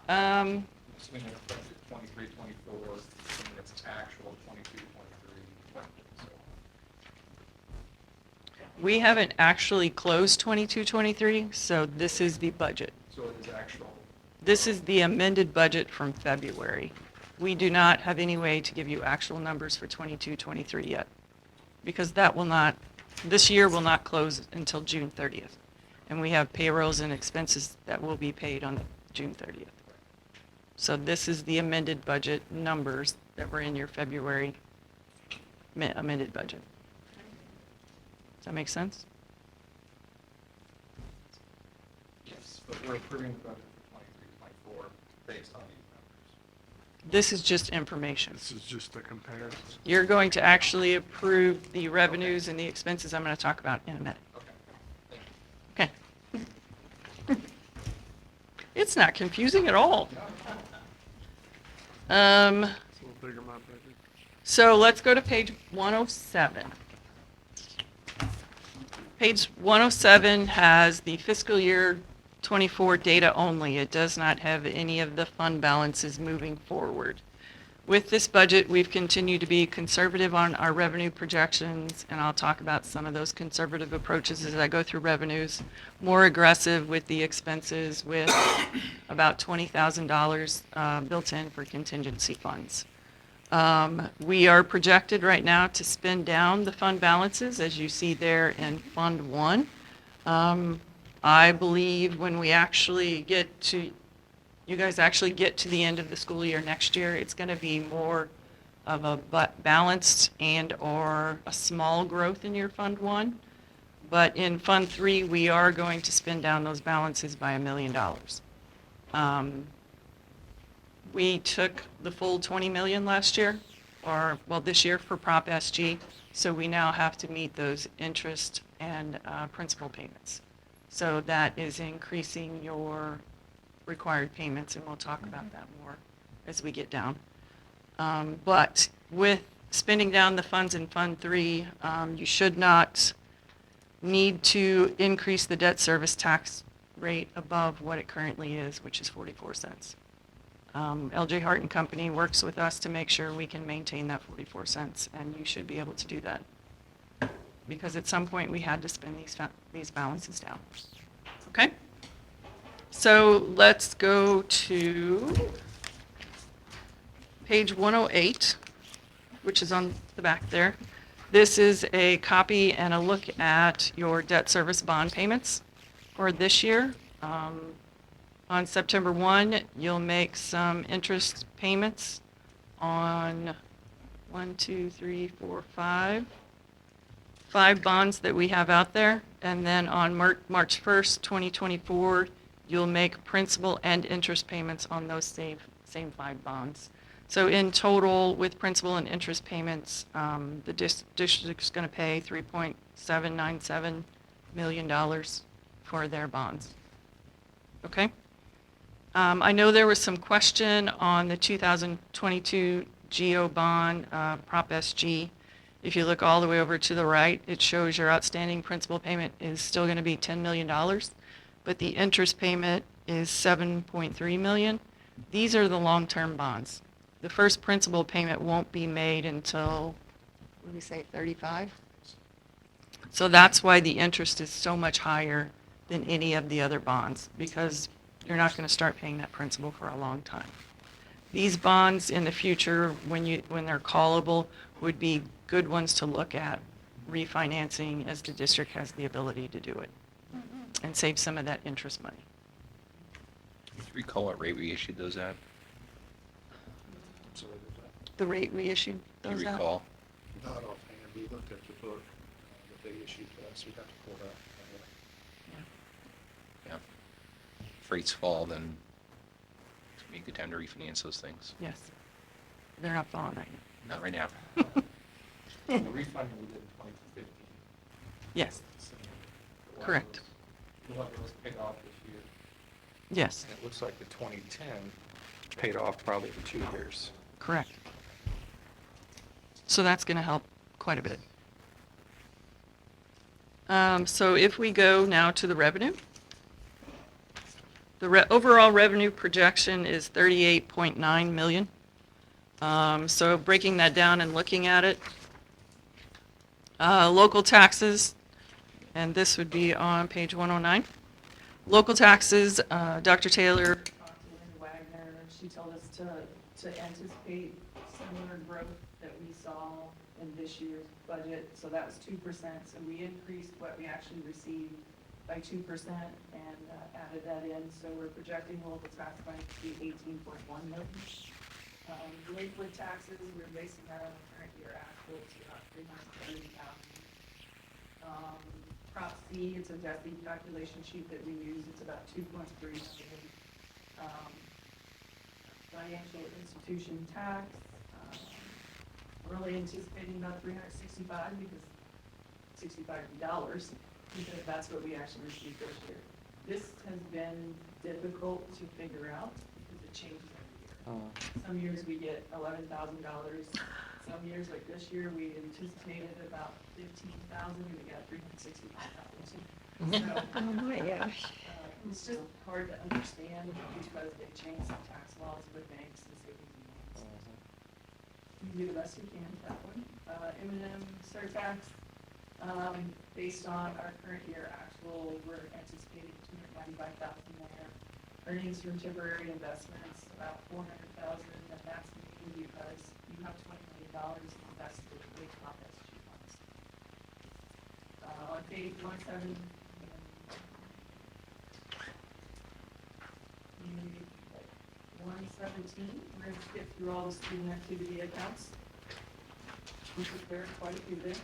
S3: I'm assuming it's budget 23, 24, assuming it's actual 22, 23. So
S12: We haven't actually closed 22-23, so this is the budget.
S3: So it is actual.
S12: This is the amended budget from February. We do not have any way to give you actual numbers for 22-23 yet, because this year will not close until June 30th. And we have payrolls and expenses that will be paid on June 30th. So this is the amended budget numbers that were in your February amended budget. Does that make sense?
S3: Yes, but we're approving the budget for 23, 24 based on these numbers.
S12: This is just information.
S10: This is just a comparison.
S12: You're going to actually approve the revenues and the expenses I'm going to talk about in a minute.
S3: Okay. Thank you.
S12: Okay. It's not confusing at all.
S10: It's a little bigger, my baby.
S12: So let's go to page 107. Page 107 has the fiscal year 24 data only. It does not have any of the fund balances moving forward. With this budget, we've continued to be conservative on our revenue projections, and I'll talk about some of those conservative approaches as I go through revenues. More aggressive with the expenses, with about $20,000 built in for contingency funds. We are projected right now to spend down the fund balances, as you see there in Fund 1. I believe when we actually get to, you guys actually get to the end of the school year next year, it's going to be more of a balanced and or a small growth in your Fund 1. But in Fund 3, we are going to spend down those balances by $1 million. We took the full 20 million last year, or well, this year for Prop SG, so we now have to meet those interest and principal payments. So that is increasing your required payments, and we'll talk about that more as we get down. But with spending down the funds in Fund 3, you should not need to increase the debt service tax rate above what it currently is, which is 44 cents. LJ Hart and Company works with us to make sure we can maintain that 44 cents, and you should be able to do that. Because at some point we had to spend these balances down. Okay? So let's go to page 108, which is on the back there. This is a copy and a look at your debt service bond payments for this year. On September 1, you'll make some interest payments on 5 bonds that we have out there. And then on March 1st, 2024, you'll make principal and interest payments on those same 5 bonds. So in total, with principal and interest payments, the district's going to pay $3.797 million for their bonds. Okay? I know there was some question on the 2022 GO bond, Prop SG. If you look all the way over to the right, it shows your outstanding principal payment is still going to be $10 million, but the interest payment is $7.3 million. These are the long-term bonds. The first principal payment won't be made until, what do we say, 35? So that's why the interest is so much higher than any of the other bonds, because you're not going to start paying that principal for a long time. These bonds in the future, when they're callable, would be good ones to look at refinancing as the district has the ability to do it and save some of that interest money.
S1: Do you recall what rate we issued those at?
S12: The rate we issued
S1: Do you
S12: those at?
S1: recall?
S10: Not offhand, we looked at the book that they issued to us, we'd have to pull that.
S1: Yeah. If rates fall, then it's gonna be a good time to refinance those things.
S12: Yes. They're not falling right now.
S1: Not right now.
S3: The refunding we did in 2015.
S12: Yes,
S3: So the one
S12: correct.
S3: The one that was paid off this year.
S12: Yes,
S10: And it looks like the 2010 paid off probably for 2 years.
S12: correct. So that's going to help quite a bit. So if we go now to the revenue, the overall revenue projection is 38.9 million. So breaking that down and looking at it, local taxes, and this would be on page 109. Local taxes, Dr. Taylor talked to Linda Wagner. She told us to anticipate similar growth that we saw in this year's budget. So that was 2%. So we increased what we actually received by 2% and added that in. So we're projecting local tax money to be 18.1 million. Delinquent taxes, we're basing that on the current year actual to about 330,000. Prop C, it's a DESI calculation sheet that we use, it's about 2.3 million. Financial institution tax, we're really anticipating about 365 because $65, because that's what we actually received this year.
S2: This has been difficult to figure out because it changes every year. Some years we get $11,000. Some years, like this year, we anticipated about 15,000, and we got 365,000. So,
S4: Oh my gosh.
S2: it's just hard to understand because they changed some tax laws with banks and savings and loans. We do the best we can with that one. M&M surtax, based on our current year actual, we're anticipating 295,000 there. Earnings from temporary investments, about 400,000, and that's mainly because you have $20 million invested in big top SG funds. On page 117, we're going to skip through all the student activity accounts. We took there quite a few there.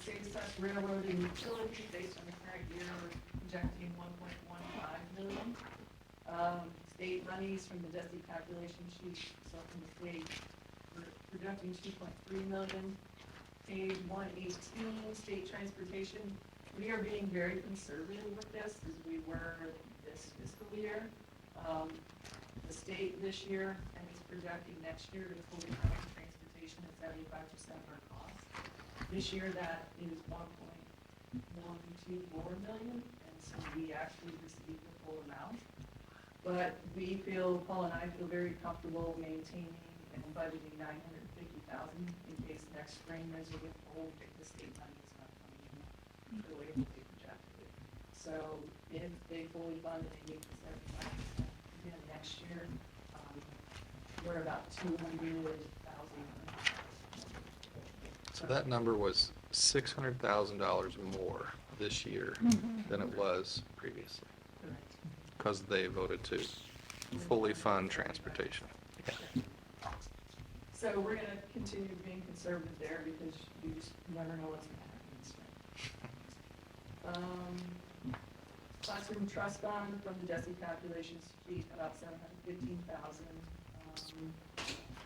S2: State assessed railroad and utilities, based on the current year, we're projecting 1.15 million. State monies from the DESI calculation sheet, so from the state, we're projecting 2.3 million. Page 118, state transportation. We are being very conservative with this, as we were this fiscal year. The state this year, and it's projecting next year to fully fund transportation at 75% of our costs. This year, that is 1.124 million, and so we actually received the full amount. But we feel, Paul and I feel very comfortable maintaining and budgeting 950,000 in case next spring there's a withhold if the state money is not coming in the way that they projected it. So if they fully fund and they get to 75% again next year, we're about 200,000.
S3: So that number was $600,000 more this year than it was previously, because they voted to fully fund transportation.
S2: So we're going to continue being conservative there because you just never know what's going to happen in spring. Classroom trust fund from the DESI calculations sheet, about 715,000.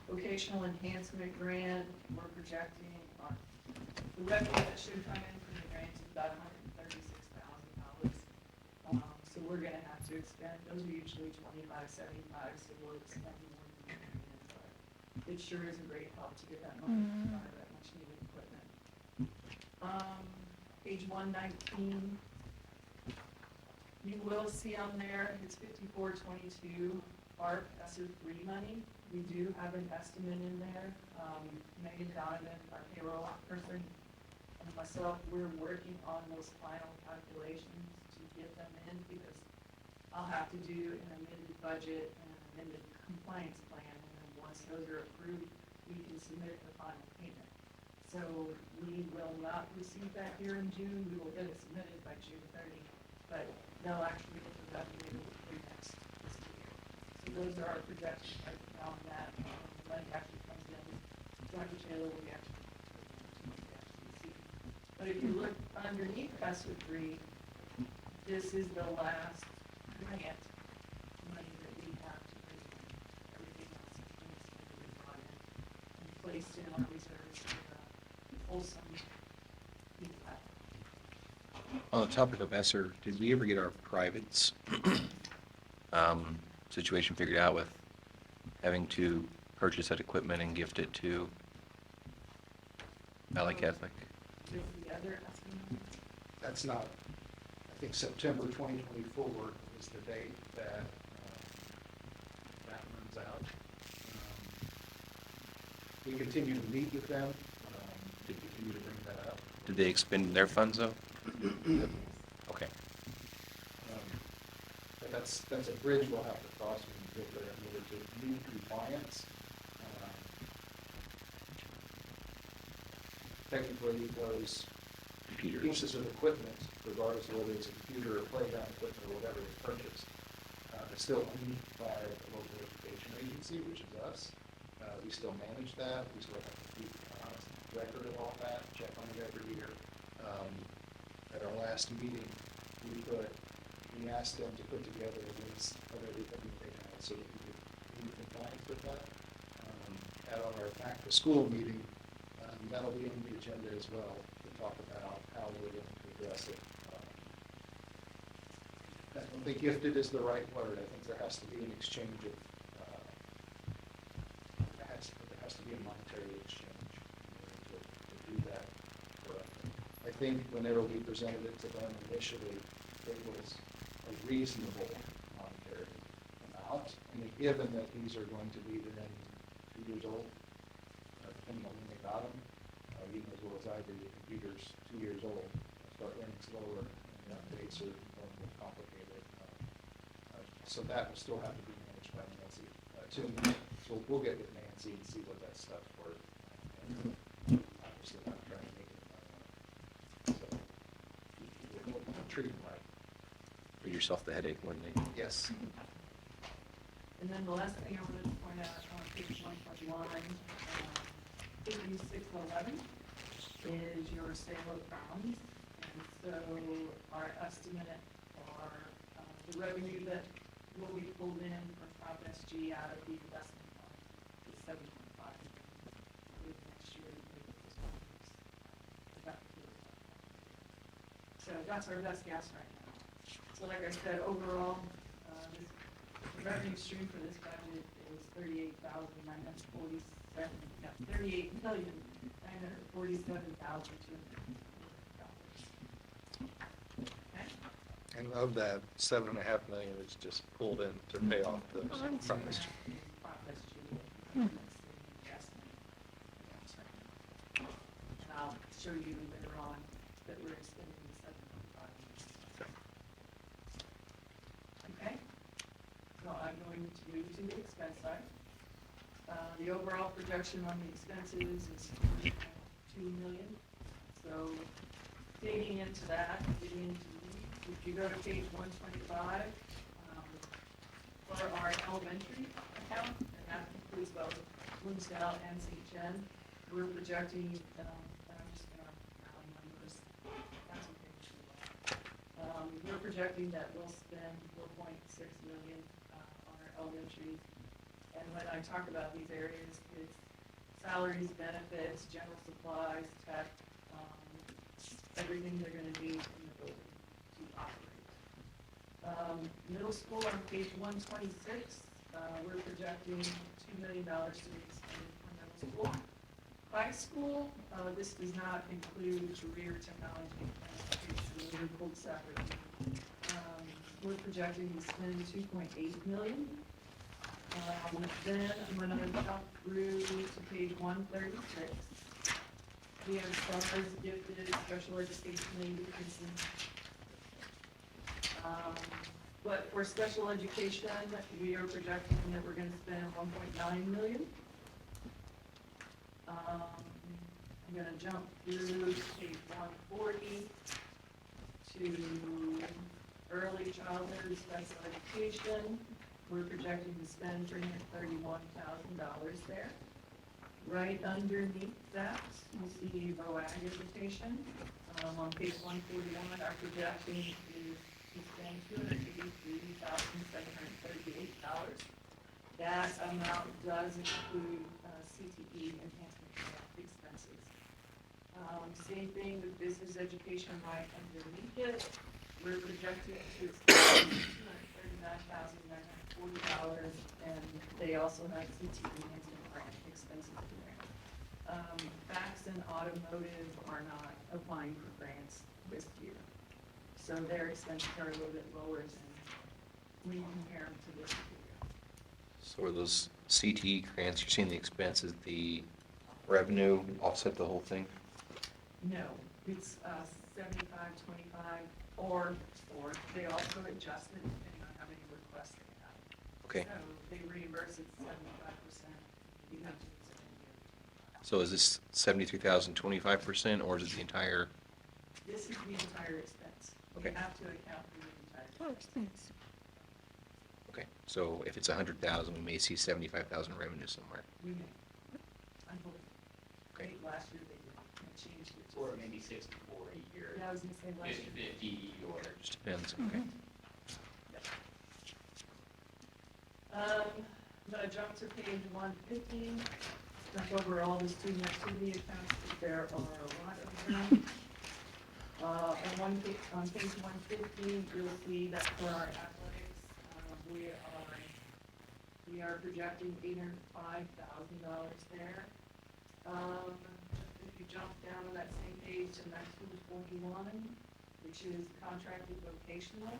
S2: Vocational enhancement grant, we're projecting the revenue that should come in from the grant is about $136,000. So we're going to have to expend, those are usually 25-75, so we'll expend more than that. But it sure is a great help to get that money to buy that much needed equipment. Page 119, you will see on there, it's 5422 ARP ESSER 3 money. We do have an estimate in there. Megan Donovan, our payroll person, and myself, we're working on those final calculations to get them in because I'll have to do an amended budget and an amended compliance plan. And then once those are approved, we can submit the final payment. So we will not receive that here in June. We will get it submitted by June 30, but they'll actually get the revenue for next fiscal year. So those are our projections right now on that. The money actually comes in. Dr. Taylor will be actually see. But if you look underneath ESSER 3, this is the last grant money that we have to pay. Everything else is going to be brought in and placed in our reserves for the wholesome impact.
S1: On the topic of ESSER, did we ever get our privates situation figured out with having to purchase that equipment and gift it to Valley Catholic?
S2: Is the other estimate?
S5: That's not, I think September 2024 is the date that that runs out. We continue to meet with them, to continue to bring that up.
S1: Did they expend their funds though? Okay.
S5: But that's a bridge we'll have to cross when we get there in order to meet compliance. Technically, those
S1: Computers.
S5: pieces of equipment, regardless of whether it's a computer or playground equipment or whatever is purchased, is still owned by the local education agency, which is us. We still manage that. We still have to keep record of all that, check on it every year. At our last meeting, we asked them to put together a list of everything they had so that we could be in compliance with that. At our back to school meeting, that'll be on the agenda as well to talk about how we're going to address it think gifted is the right word. I think there has to be an exchange of, there has to be a monetary exchange to do that correctly. I think whenever we presented it to them initially, it was a reasonable monetary amount. And given that these are going to be then 2 years old, depending on when they got them, you know as well as I do, the computer's 2 years old, start running slower, and the updates are more complicated. So that will still have to be managed by Nancy too. So we'll get with Nancy and see what that stuff's worth. Obviously not trying to make it so we'll treat them right.
S1: For yourself the headache one day.
S5: Yes.
S2: And then the last thing I wanted to point out on page 121, 5611 is your sale of bonds. And so our estimate for the revenue that will be pulled in for Prop SG out of the investment fund is 7.5. With next year, so that's our best guess right now. So like I said, overall, the revenue stream for this budget is $38,947,200. Okay.
S3: And of that, $7.5 million is just pulled in to pay off the promise.
S2: And I'll show you later on that we're expending the 7.5. Okay? So I'm going to move to the expense side. The overall projection on the expenses is $2 million. So digging into that, if you go to page 125, for our elementary account, and that includes both Bloomsdale and St. John, we're projecting, and I'm just going to round numbers, that's okay. We're projecting that we'll spend $4.6 million on our elementary. And when I talk about these areas, it's salaries, benefits, general supplies, tech, everything they're going to need in the building to operate. Middle school on page 126, we're projecting $2 million to be expended for middle school. High school, this does not include career technology, so they're pulled separately. We're projecting to spend $2.8 million. Then I'm going to jump through to page 136. We have STARS, gifted, special education increasing. But for special education, we are projecting that we're going to spend $1.9 million. I'm going to jump through to page 140 to early childhood special education. We're projecting to spend $331,000 there. Right underneath that, you see VOAG education. On page 141, our projection is to spend $283,738. That amount does include CTE enhancement grant expenses. Same thing with business education right underneath it. We're projecting to spend $239,940, and they also have CTE enhancement grant expenses in there. Fax and automotive are not applying for grants this year, so their expenses are a little bit lower than we compare them to this year.
S1: So are those CTE grants, you're seeing the expenses, the revenue offset the whole thing?
S2: No, it's 75, 25, or they also adjust it depending on how many requests they have.
S1: Okay.
S2: So they reimburse it 75%. You have to use it in
S1: So is this 73,000 25%, or is it the entire?
S2: here. This is the entire expense.
S1: Okay.
S2: You have to account for the entire expense.
S1: Okay, so if it's 100,000, we may see 75,000 revenue somewhere.
S2: We may. I believe.
S1: Okay.
S2: Last year they changed it.
S7: Or maybe 64 a year,
S2: Yeah, I was gonna say last year.
S7: 50, or
S1: Just depends, okay.
S2: I'm gonna jump to page 150, jump over all the student activity accounts, but there are a lot of them. On page 150, you'll see that for our athletics, we are projecting $805,000 there. If you jump down to that same page to 1941, which is contracted vocational,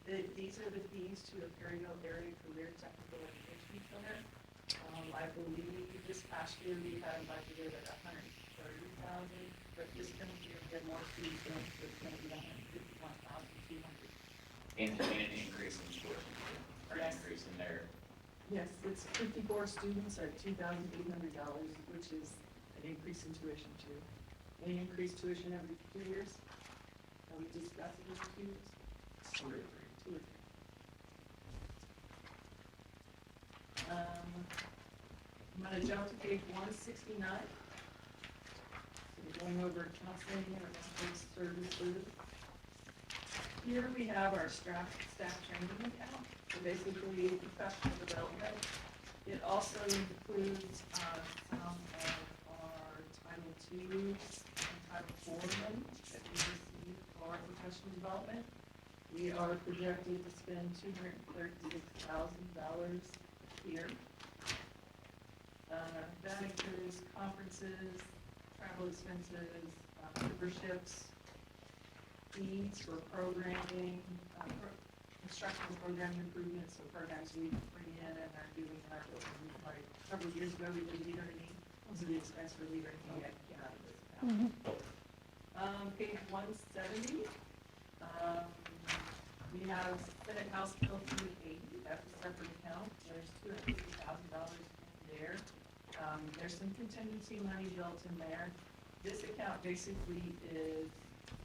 S2: these are the fees to the Perryville Area Career Technical Education Center. I believe this past year we had budgeted at $130,000, but this coming year we have more fees, so it's going to be $151,200.
S7: And an increase in tuition, or an
S2: Yes.
S7: increase in their,
S2: Yes, it's 54 students are $2,800, which is an increase in tuition too. They increase tuition every 2 years. Are we discussing this 2 years? 2 or 3. 2 or 3. I'm gonna jump to page 169. So we're going over counseling and mental services. Here we have our staff training account, so basically professional development. It also includes some of our Title II and Title IV money that we receive for our professional development. We are projected to spend $236,000 here. That includes conferences, travel expenses, memberships, fees for programming, instructional program improvements, so programs we bring in and are doing our building. Like a couple of years ago, we did Leader in Need, those are the expense for Leader in Need, I came out of this account. Page 170, we have Senate House Bill 380, that's a separate account, there's $250,000 in there. There's some contingency money built in there. This account basically is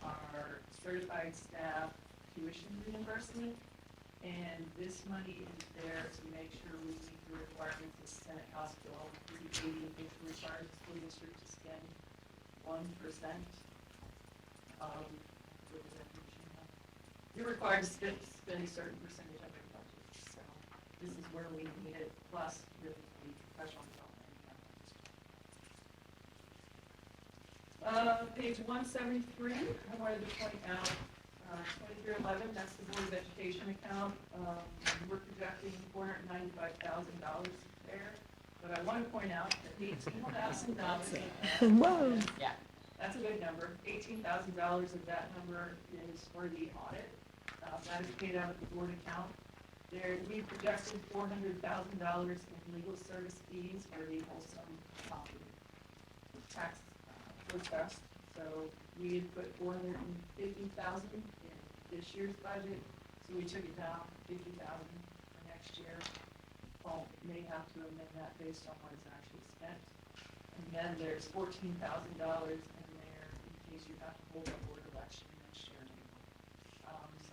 S2: our certified staff tuition reimbursement, and this money is there to make sure we meet the requirements of Senate House Bill 380, which requires the school district to spend 1% of, you're required to spend a certain percentage of your budget, so this is where we need it, plus with the professional development. Page 173, I wanted to point out 2311, that's the Board of Education account. We're projecting $495,000 there, but I want to point out that $18,000.
S4: Whoa.
S2: Yeah, that's a good number. $18,000 of that number is for the audit. That is paid out of the board account. There, we projected $400,000 in legal service fees for the Wholesome tax protest. So we had put $450,000 in this year's budget, so we took it down 50,000 for next year. Paul may have to amend that based on what is actually spent. And then there's $14,000 in there in case you have to hold a board election next year.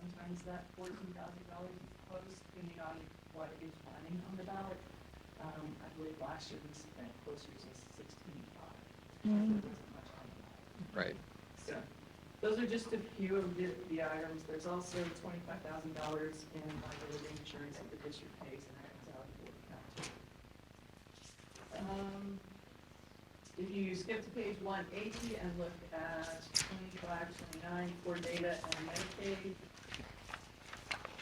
S2: Sometimes that $14,000 is close, depending on what is running on the ballot. I believe last year we spent closer to 16.5.
S1: Right.
S2: So, those are just a few of the items. There's also $25,000 in liability insurance that the district pays, and that comes out of the board account too. If you skip to page 180 and look at 25, 29 for data and Medicaid,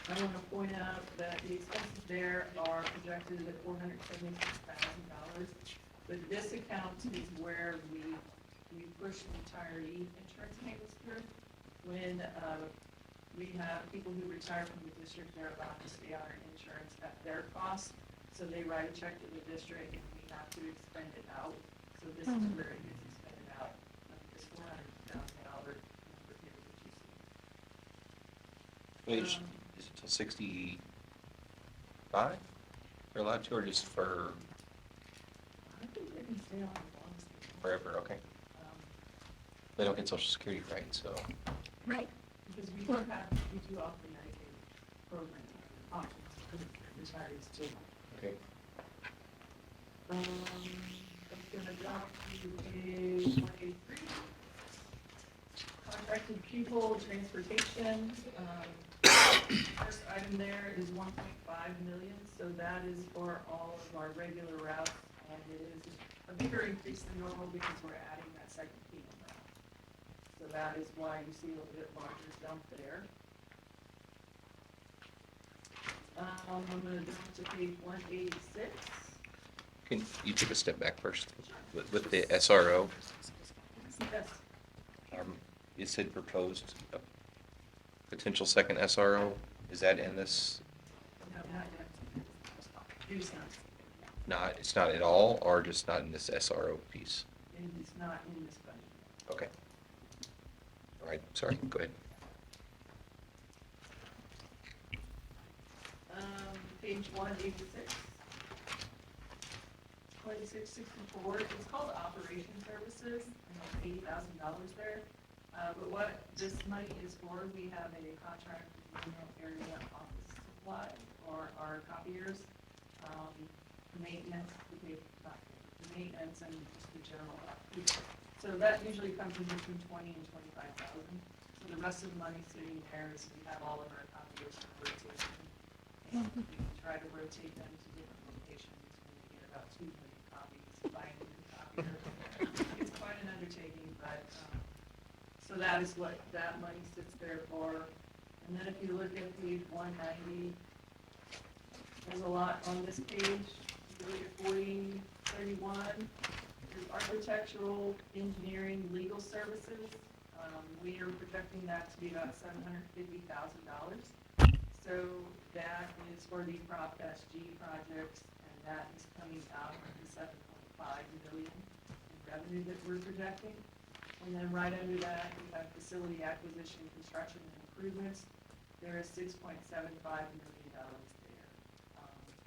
S2: I want to point out that the expenses there are projected at $476,000. But this account is where we push retiree insurance payments through. When we have people who retire from the district, they're allowed to stay on our insurance at their cost. So they write a check to the district and we have to expend it out. So this is where it gets expended out. This $400,000 number here that you see.
S1: Is it till 65? They're allowed to, or just for
S2: I think they can stay on as long as they want.
S1: forever? Okay. They don't get Social Security, right? So.
S4: Right.
S2: Because we do offer Medicaid program options for retirees too.
S1: Okay.
S2: I'm gonna jump to page 183. Contracted pupil transportation. First item there is 1.5 million, so that is for all of our regular routes, and it is a bigger increase than normal because we're adding that second PM route. So So that is why you see a little bit larger jump there. I'm gonna go to page 186.
S1: Can you take a step back first with the SRO?
S2: Yes,
S1: It said proposed potential second SRO. Is that in this?
S2: no, not yet. It's not.
S1: It's not at all, or just not in this SRO piece?
S2: It is not in this budget.
S1: Okay. All right, sorry, go ahead.
S2: Page 186. 2664, it's called Operation Services, and it's $80,000 there. But what this money is for, we have a contract with Monroe Area Office Supply for our copiers, maintenance, the maintenance and just the general upkeep. So that usually comes in between 20 and 25,000. So the rest of the money sitting there is we have all of our copiers in rotation. And we try to rotate them to different locations when we get about 2 million copies, buying a new copier. It's quite an undertaking, but, so that is what that money sits there for. And then if you look at page 190, there's a lot on this page. If you look at 4031, there's architectural, engineering, legal services. We are projecting that to be about $750,000. So that is for the Prop SG projects, and that is coming out of the 7.5 million in revenue that we're projecting. And then right under that, we have facility acquisition, construction, and improvements. There is $6.75 million there.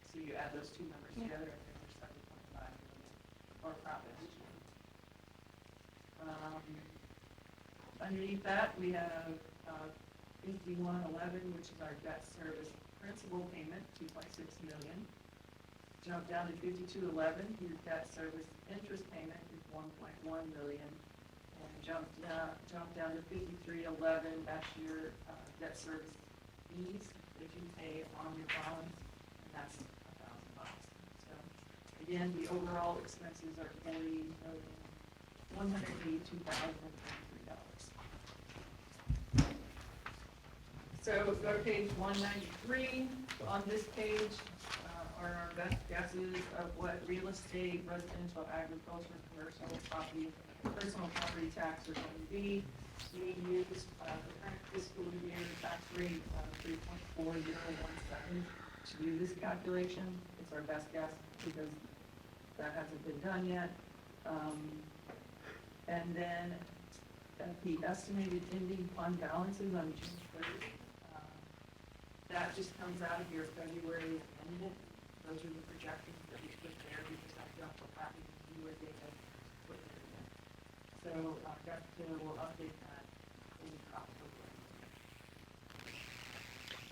S2: So you add those two numbers together, and then there's 7.5 million for Prop SG. Underneath that, we have 5111, which is our debt service principal payment, 2.6 million. Jump down to 5211, your debt service interest payment is 1.1 million. And jump down to 5311, that's your debt service fees that you pay on your bonds, and that's $1,000. So again, the overall expenses are $40,182,023. So go to page 193. On this page are our best guesses of what real estate, residential, agriculture, commercial property, personal property tax are going to be. We used the current fiscal year tax rate of 3.4017 to do this calculation. It's our best guess because that hasn't been done yet. And then the estimated ending fund balances on June 30th. That just comes out of your February ended. Those are the projections that we put there because I don't know what happened to you or data put there yet. So we'll update that in October.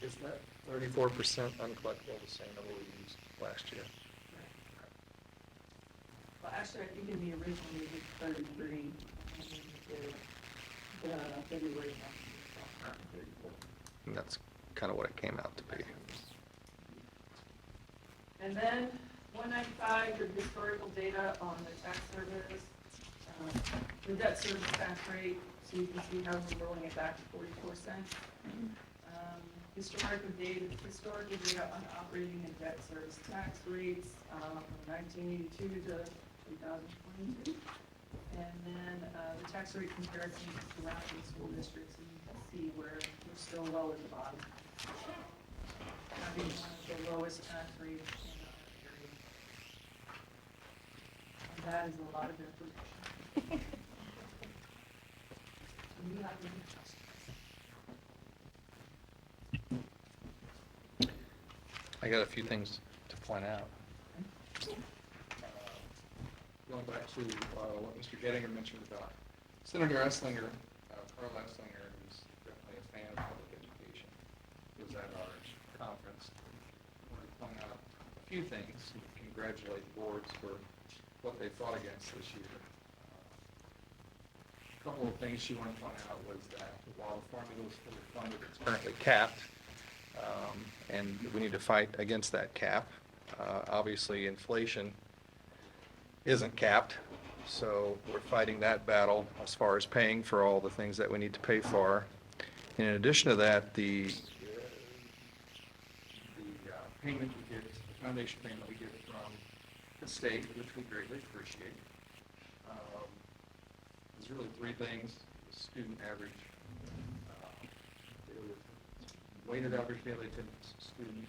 S3: Is that 34% uncollectible the same number we used last year?
S2: Well, actually, I think in the original we did 33, and then we did February 34.
S3: And that's kind of what it came out to be.
S2: And then 195, the historical data on the tax service, the debt service tax rate, so you can see how we're rolling it back to 44 cents. Historical data on operating and debt service tax rates from 1982 to 2022. And then the tax rate comparison to surrounding school districts, and you can see where we're still low at the bottom. Having one of the lowest tax rates in our area. And that is a lot of information. And you have to be trusted.
S3: I got a few things to point out. Going back to what Mr. Gettinger mentioned about Senator Esslinger, Carl Esslinger, who's definitely a fan of public education, was at our conference. I want to point out a few things and congratulate boards for what they fought against this year. A couple of things she wanted to point out was that while the formula is fully funded, it's currently capped, and we need to fight against that cap. Obviously, inflation isn't capped, So we're fighting that battle as far as paying for all the things that we need to pay for. In addition to that, the payment we get, the foundation payment we get from the state, which we greatly appreciate. There's really three things: the student average, the weighted average daily attendance, student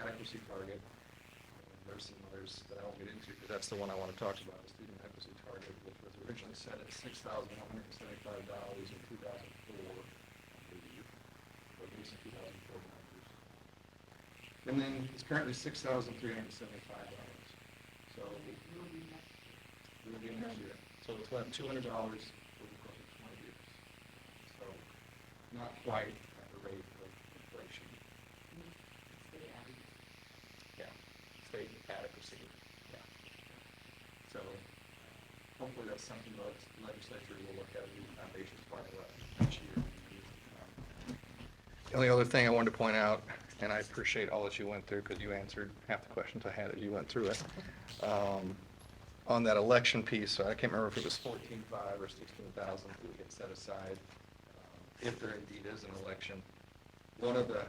S3: adequacy target. And there's some others that I won't get into, but that's the one I want to talk about: the student adequacy target, which was originally set at $6,175 in 2004, or at least in 2004 numbers. And then it's currently $6,375. So it'll be next year. So it's about $200 over the course of 20 years. So not quite at the rate of inflation. Yeah, state adequacy. Yeah. So hopefully that's something that the legislature will look at as the foundation's formula next year. The only other thing I wanted to point out, and I appreciate all that you went through because you answered half the questions I had as you went through it. On that election piece, so I can't remember if it was 14.5 or 16,000 that we had set aside, if there indeed is an election. One of the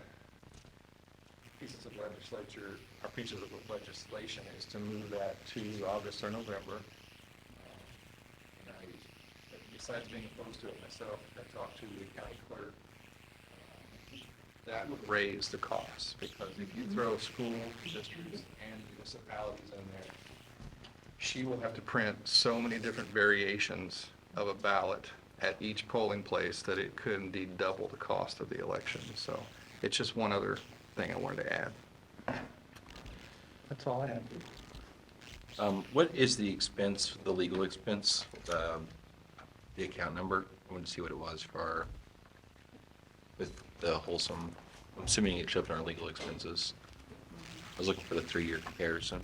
S3: pieces of legislation is to move that to August or November. And besides being opposed to it myself, I talked to the county clerk. That would raise the costs, because if you throw school districts and municipalities in there, she will have to print so many different variations of a ballot at each polling place that it could indeed double the cost of the election. So it's just one other thing I wanted to add. That's all I have.
S1: What is the expense, the legal expense, the account number? I wanted to see what it was for, with the Wholesome. I'm assuming it showed up in our legal expenses. I was looking for the 3-year comparison.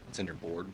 S1: It's under board.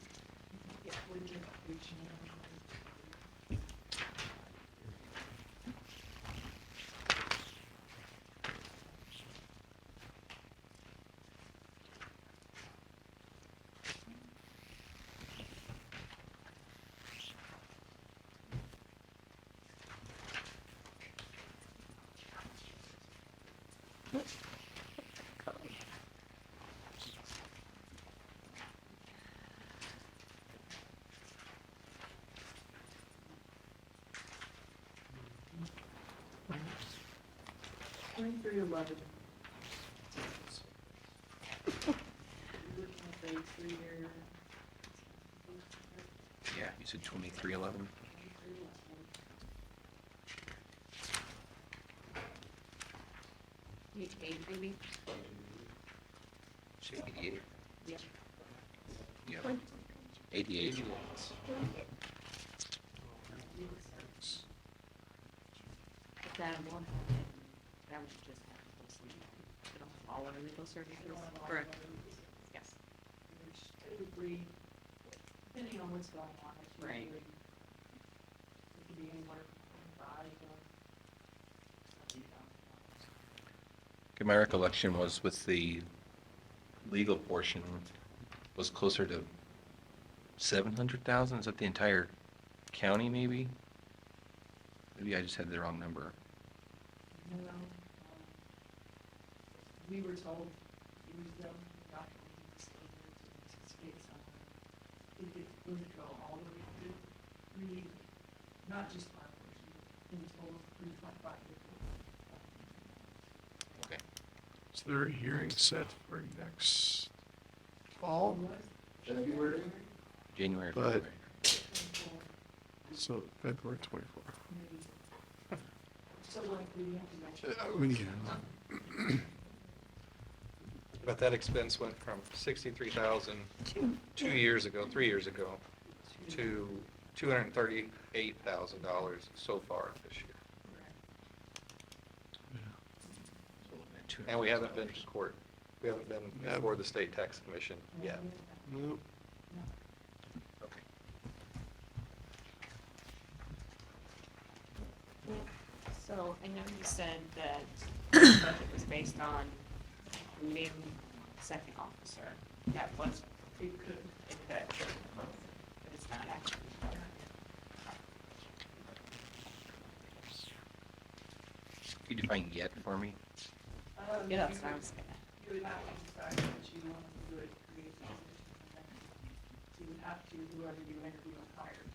S1: Yeah, you said 2311.
S7: Maybe?
S1: Should be 88.
S7: Yeah.
S1: Yeah. 88.
S7: That one, that was just all our legal services.
S12: Correct.
S7: Yes.
S6: Depending on what's going on.
S7: Right.
S6: It could be anywhere from 5 to
S1: Okay, my recollection was with the legal portion was closer to 700,000. Is that the entire county, maybe? Maybe I just had the wrong number.
S6: we were told years ago, not it would go all the way through three, not just our portion, in total 3.5.
S1: Okay.
S10: Is there a hearing set for next fall?
S3: February?
S1: January, or
S10: But-
S1: February.
S10: So February 24th.
S6: So like we have to mention.
S10: Yeah.
S3: But that expense went from 63,000 3 years ago, to $238,000 so far this year. And we haven't been to court. We haven't been before the state tax commission yet.
S10: Nope.
S1: Okay.
S7: So I know you said that the budget was based on new second officer. That was, it could, but it's not actually.
S1: Can you define yet for me?
S7: Yeah, that's what I was saying.
S6: You would have to decide what you want to do it, create the position. You would have to, whoever you interview and hire,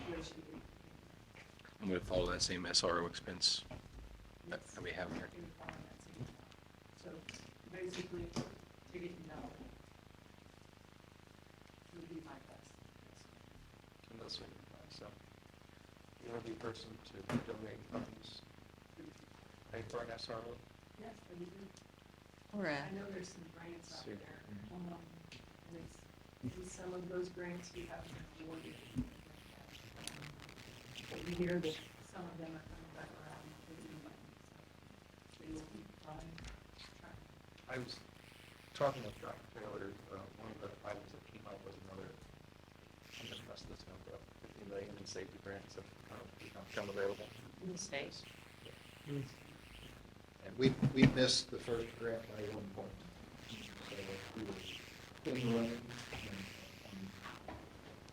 S6: which you would.
S1: I'm gonna follow that same SRO expense that we have here.
S6: you would follow that same plan. So basically, to get to know. Would be my best.
S3: And that's what so. You want to be a person to donate funds, pay for an SRO?
S6: Yes, but you do.
S12: We're
S6: I know there's some grants out
S3: Super.
S6: there. And it's, and some of those grants we haven't awarded. But we hear that some of them are coming back around. With new money, so they will be trying.
S3: I was talking with Dr. Taylor, one of the items that came up was another, I'm gonna mess this number up, 50 million in safety grants have come available.
S7: In the States.
S5: And we missed the first grant by 1 point. So we were in the running.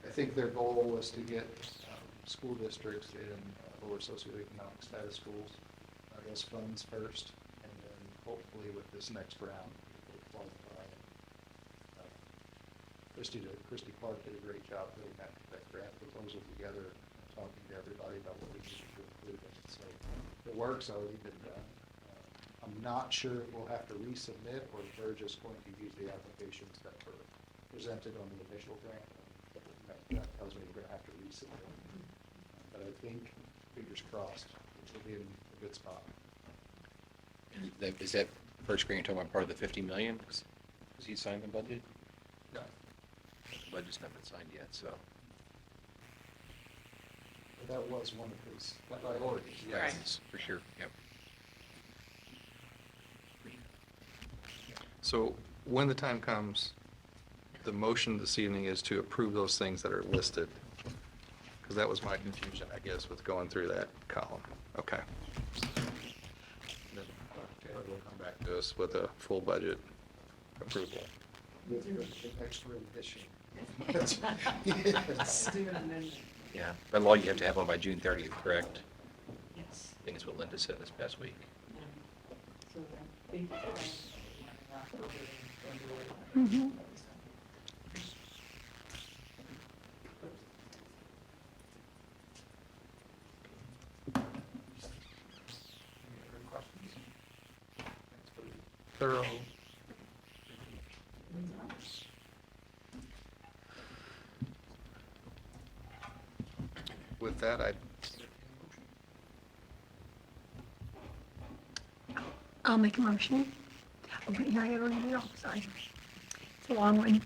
S5: I think their goal was to get school districts in lower socioeconomic status schools, those funds first, and then hopefully with this next round, we'll qualify. Christy Clark did a great job putting that grant proposal together, and talking to everybody about what we need to include in it. So the work's already been done. I'm not sure if we'll have to resubmit or if they're just going to use the applications that were presented on the initial grant. That tells me we're gonna have to resubmit. But I think, fingers crossed, we'll be in a good spot.
S1: Is that first grant you're talking about part of the 50 million? Because he signed the budget?
S3: No.
S1: The budget's not been signed yet, so.
S5: But that was one of his priorities.
S1: Yes, for sure, yep.
S3: So when the time comes, the motion this evening is to approve those things that are listed. Because that was my confusion, I guess, with going through that column. Okay. Then Taylor will come back to us with a full budget approval.
S5: With an extra addition. Yes.
S6: Do an amendment.
S1: Yeah, by law, you have to have one by June 30th, correct?
S7: Yes.
S1: I think it's what Linda said this past week.
S6: So I think.
S4: Mhm.
S3: Any other questions? Thanks for the thorough. With that,
S4: I'll make a motion. Okay, here I already did, sorry. It's a long one.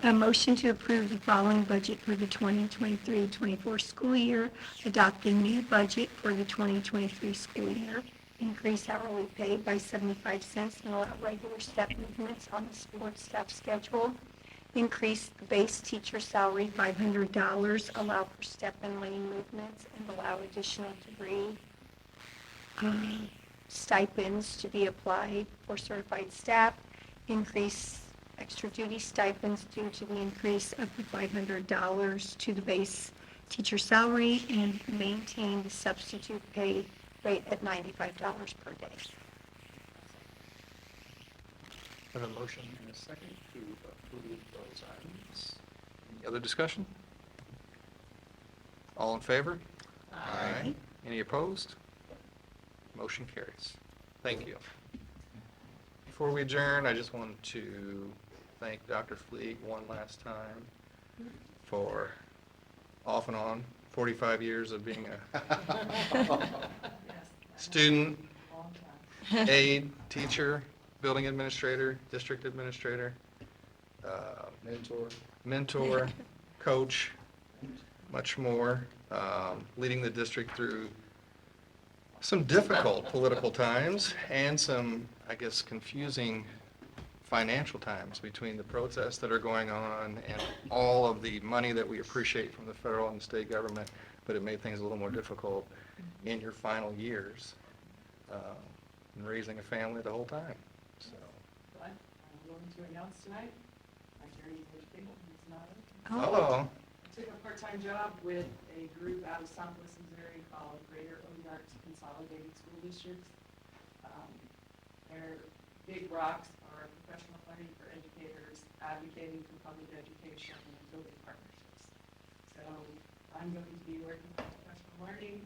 S4: A motion to approve the following budget for the 2023-24 school year, adopting new budget for the 2023 school year, increase hourly pay by 75 cents and allow regular step movements on the support staff schedule, increase the base teacher salary $500, allow for step and lane movements, and allow additional degree stipends to be applied for certified staff, increase extra duty stipends due to the increase of the $500 to the base teacher salary, and maintain the substitute pay rate at $95 per day.
S3: I have a motion and a second to approve those items. Any other discussion? All in favor? Aye. Any opposed? Motion carries. Thank you. Before we adjourn, I just want to thank Dr. Fleet one last time for off and on 45 years of being a student, aide, teacher, building administrator, district administrator, mentor, coach, much more, leading the district through some difficult political times and some, I guess, confusing financial times between the protests that are going on and all of the money that we appreciate from the federal and state government, but it made things a little more difficult in your final years and raising a family the whole time. So,
S6: I'm willing to to announce tonight, my journey to education is not over.
S1: Hello.
S6: I took a part-time job with a group out of Southwest Missouri called Greater Ozarks Consolidated School Districts. Their big rocks are professional funding for educators, advocating for public education, and building partnerships. So I'm going to be working on professional learning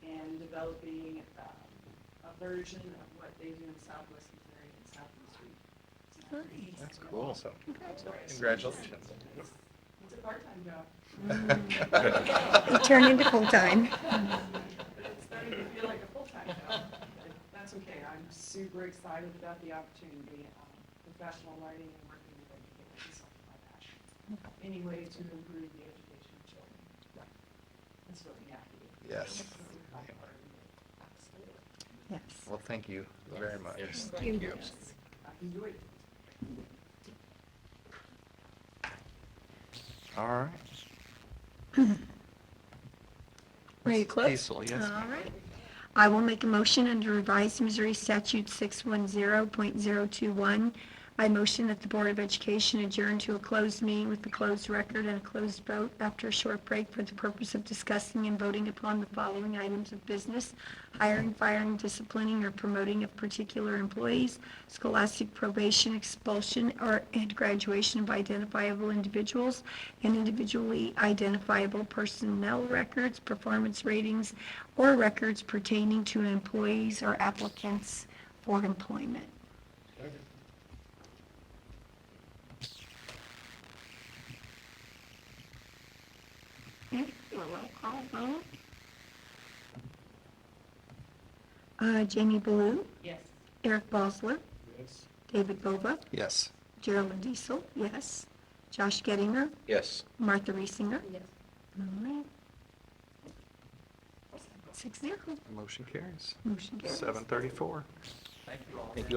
S6: and developing a version of what they do in Southwest Missouri and Southeast region.
S1: That's cool. So,
S6: Congratulations.
S1: congratulations.
S6: It's a part-time job.
S4: It turned into full-time.
S6: It's starting to feel like a full-time job. But that's okay. I'm super excited about the opportunity. Professional learning and working with educators is something my passion. Any way to improve the education of children. That's what we have to do.
S1: Yes.
S4: Yes.
S1: Well, thank you very much.
S4: Yes, thank you.
S6: I enjoyed it.
S1: All right.
S4: Ready to close?
S1: Cecil, yes.
S4: All right. I will make a motion under revised Missouri Statute 610.021. I motion that the Board of Education adjourn to a closed meeting with the closed record and a closed vote after a short break for the purpose of discussing and voting upon the following items of business: hiring, firing, disciplining, or promoting of particular employees, scholastic probation, expulsion, and graduation of identifiable individuals, and individually identifiable personnel records, performance ratings, or records pertaining to employees or applicants for employment. Okay, do a roll call vote. Jamie Ballou,
S6: Yes.
S4: Eric Bosler,
S10: Yes.
S4: David Bova,
S1: Yes.
S4: Geraldine Diesel, yes. Josh Gettinger,
S1: Yes.
S4: Martha Reesinger.
S6: Yes.
S4: All right. 6-0.
S1: Motion carries.
S4: Motion carries.
S1: 7:34.
S3: Thank you all.
S1: Thank you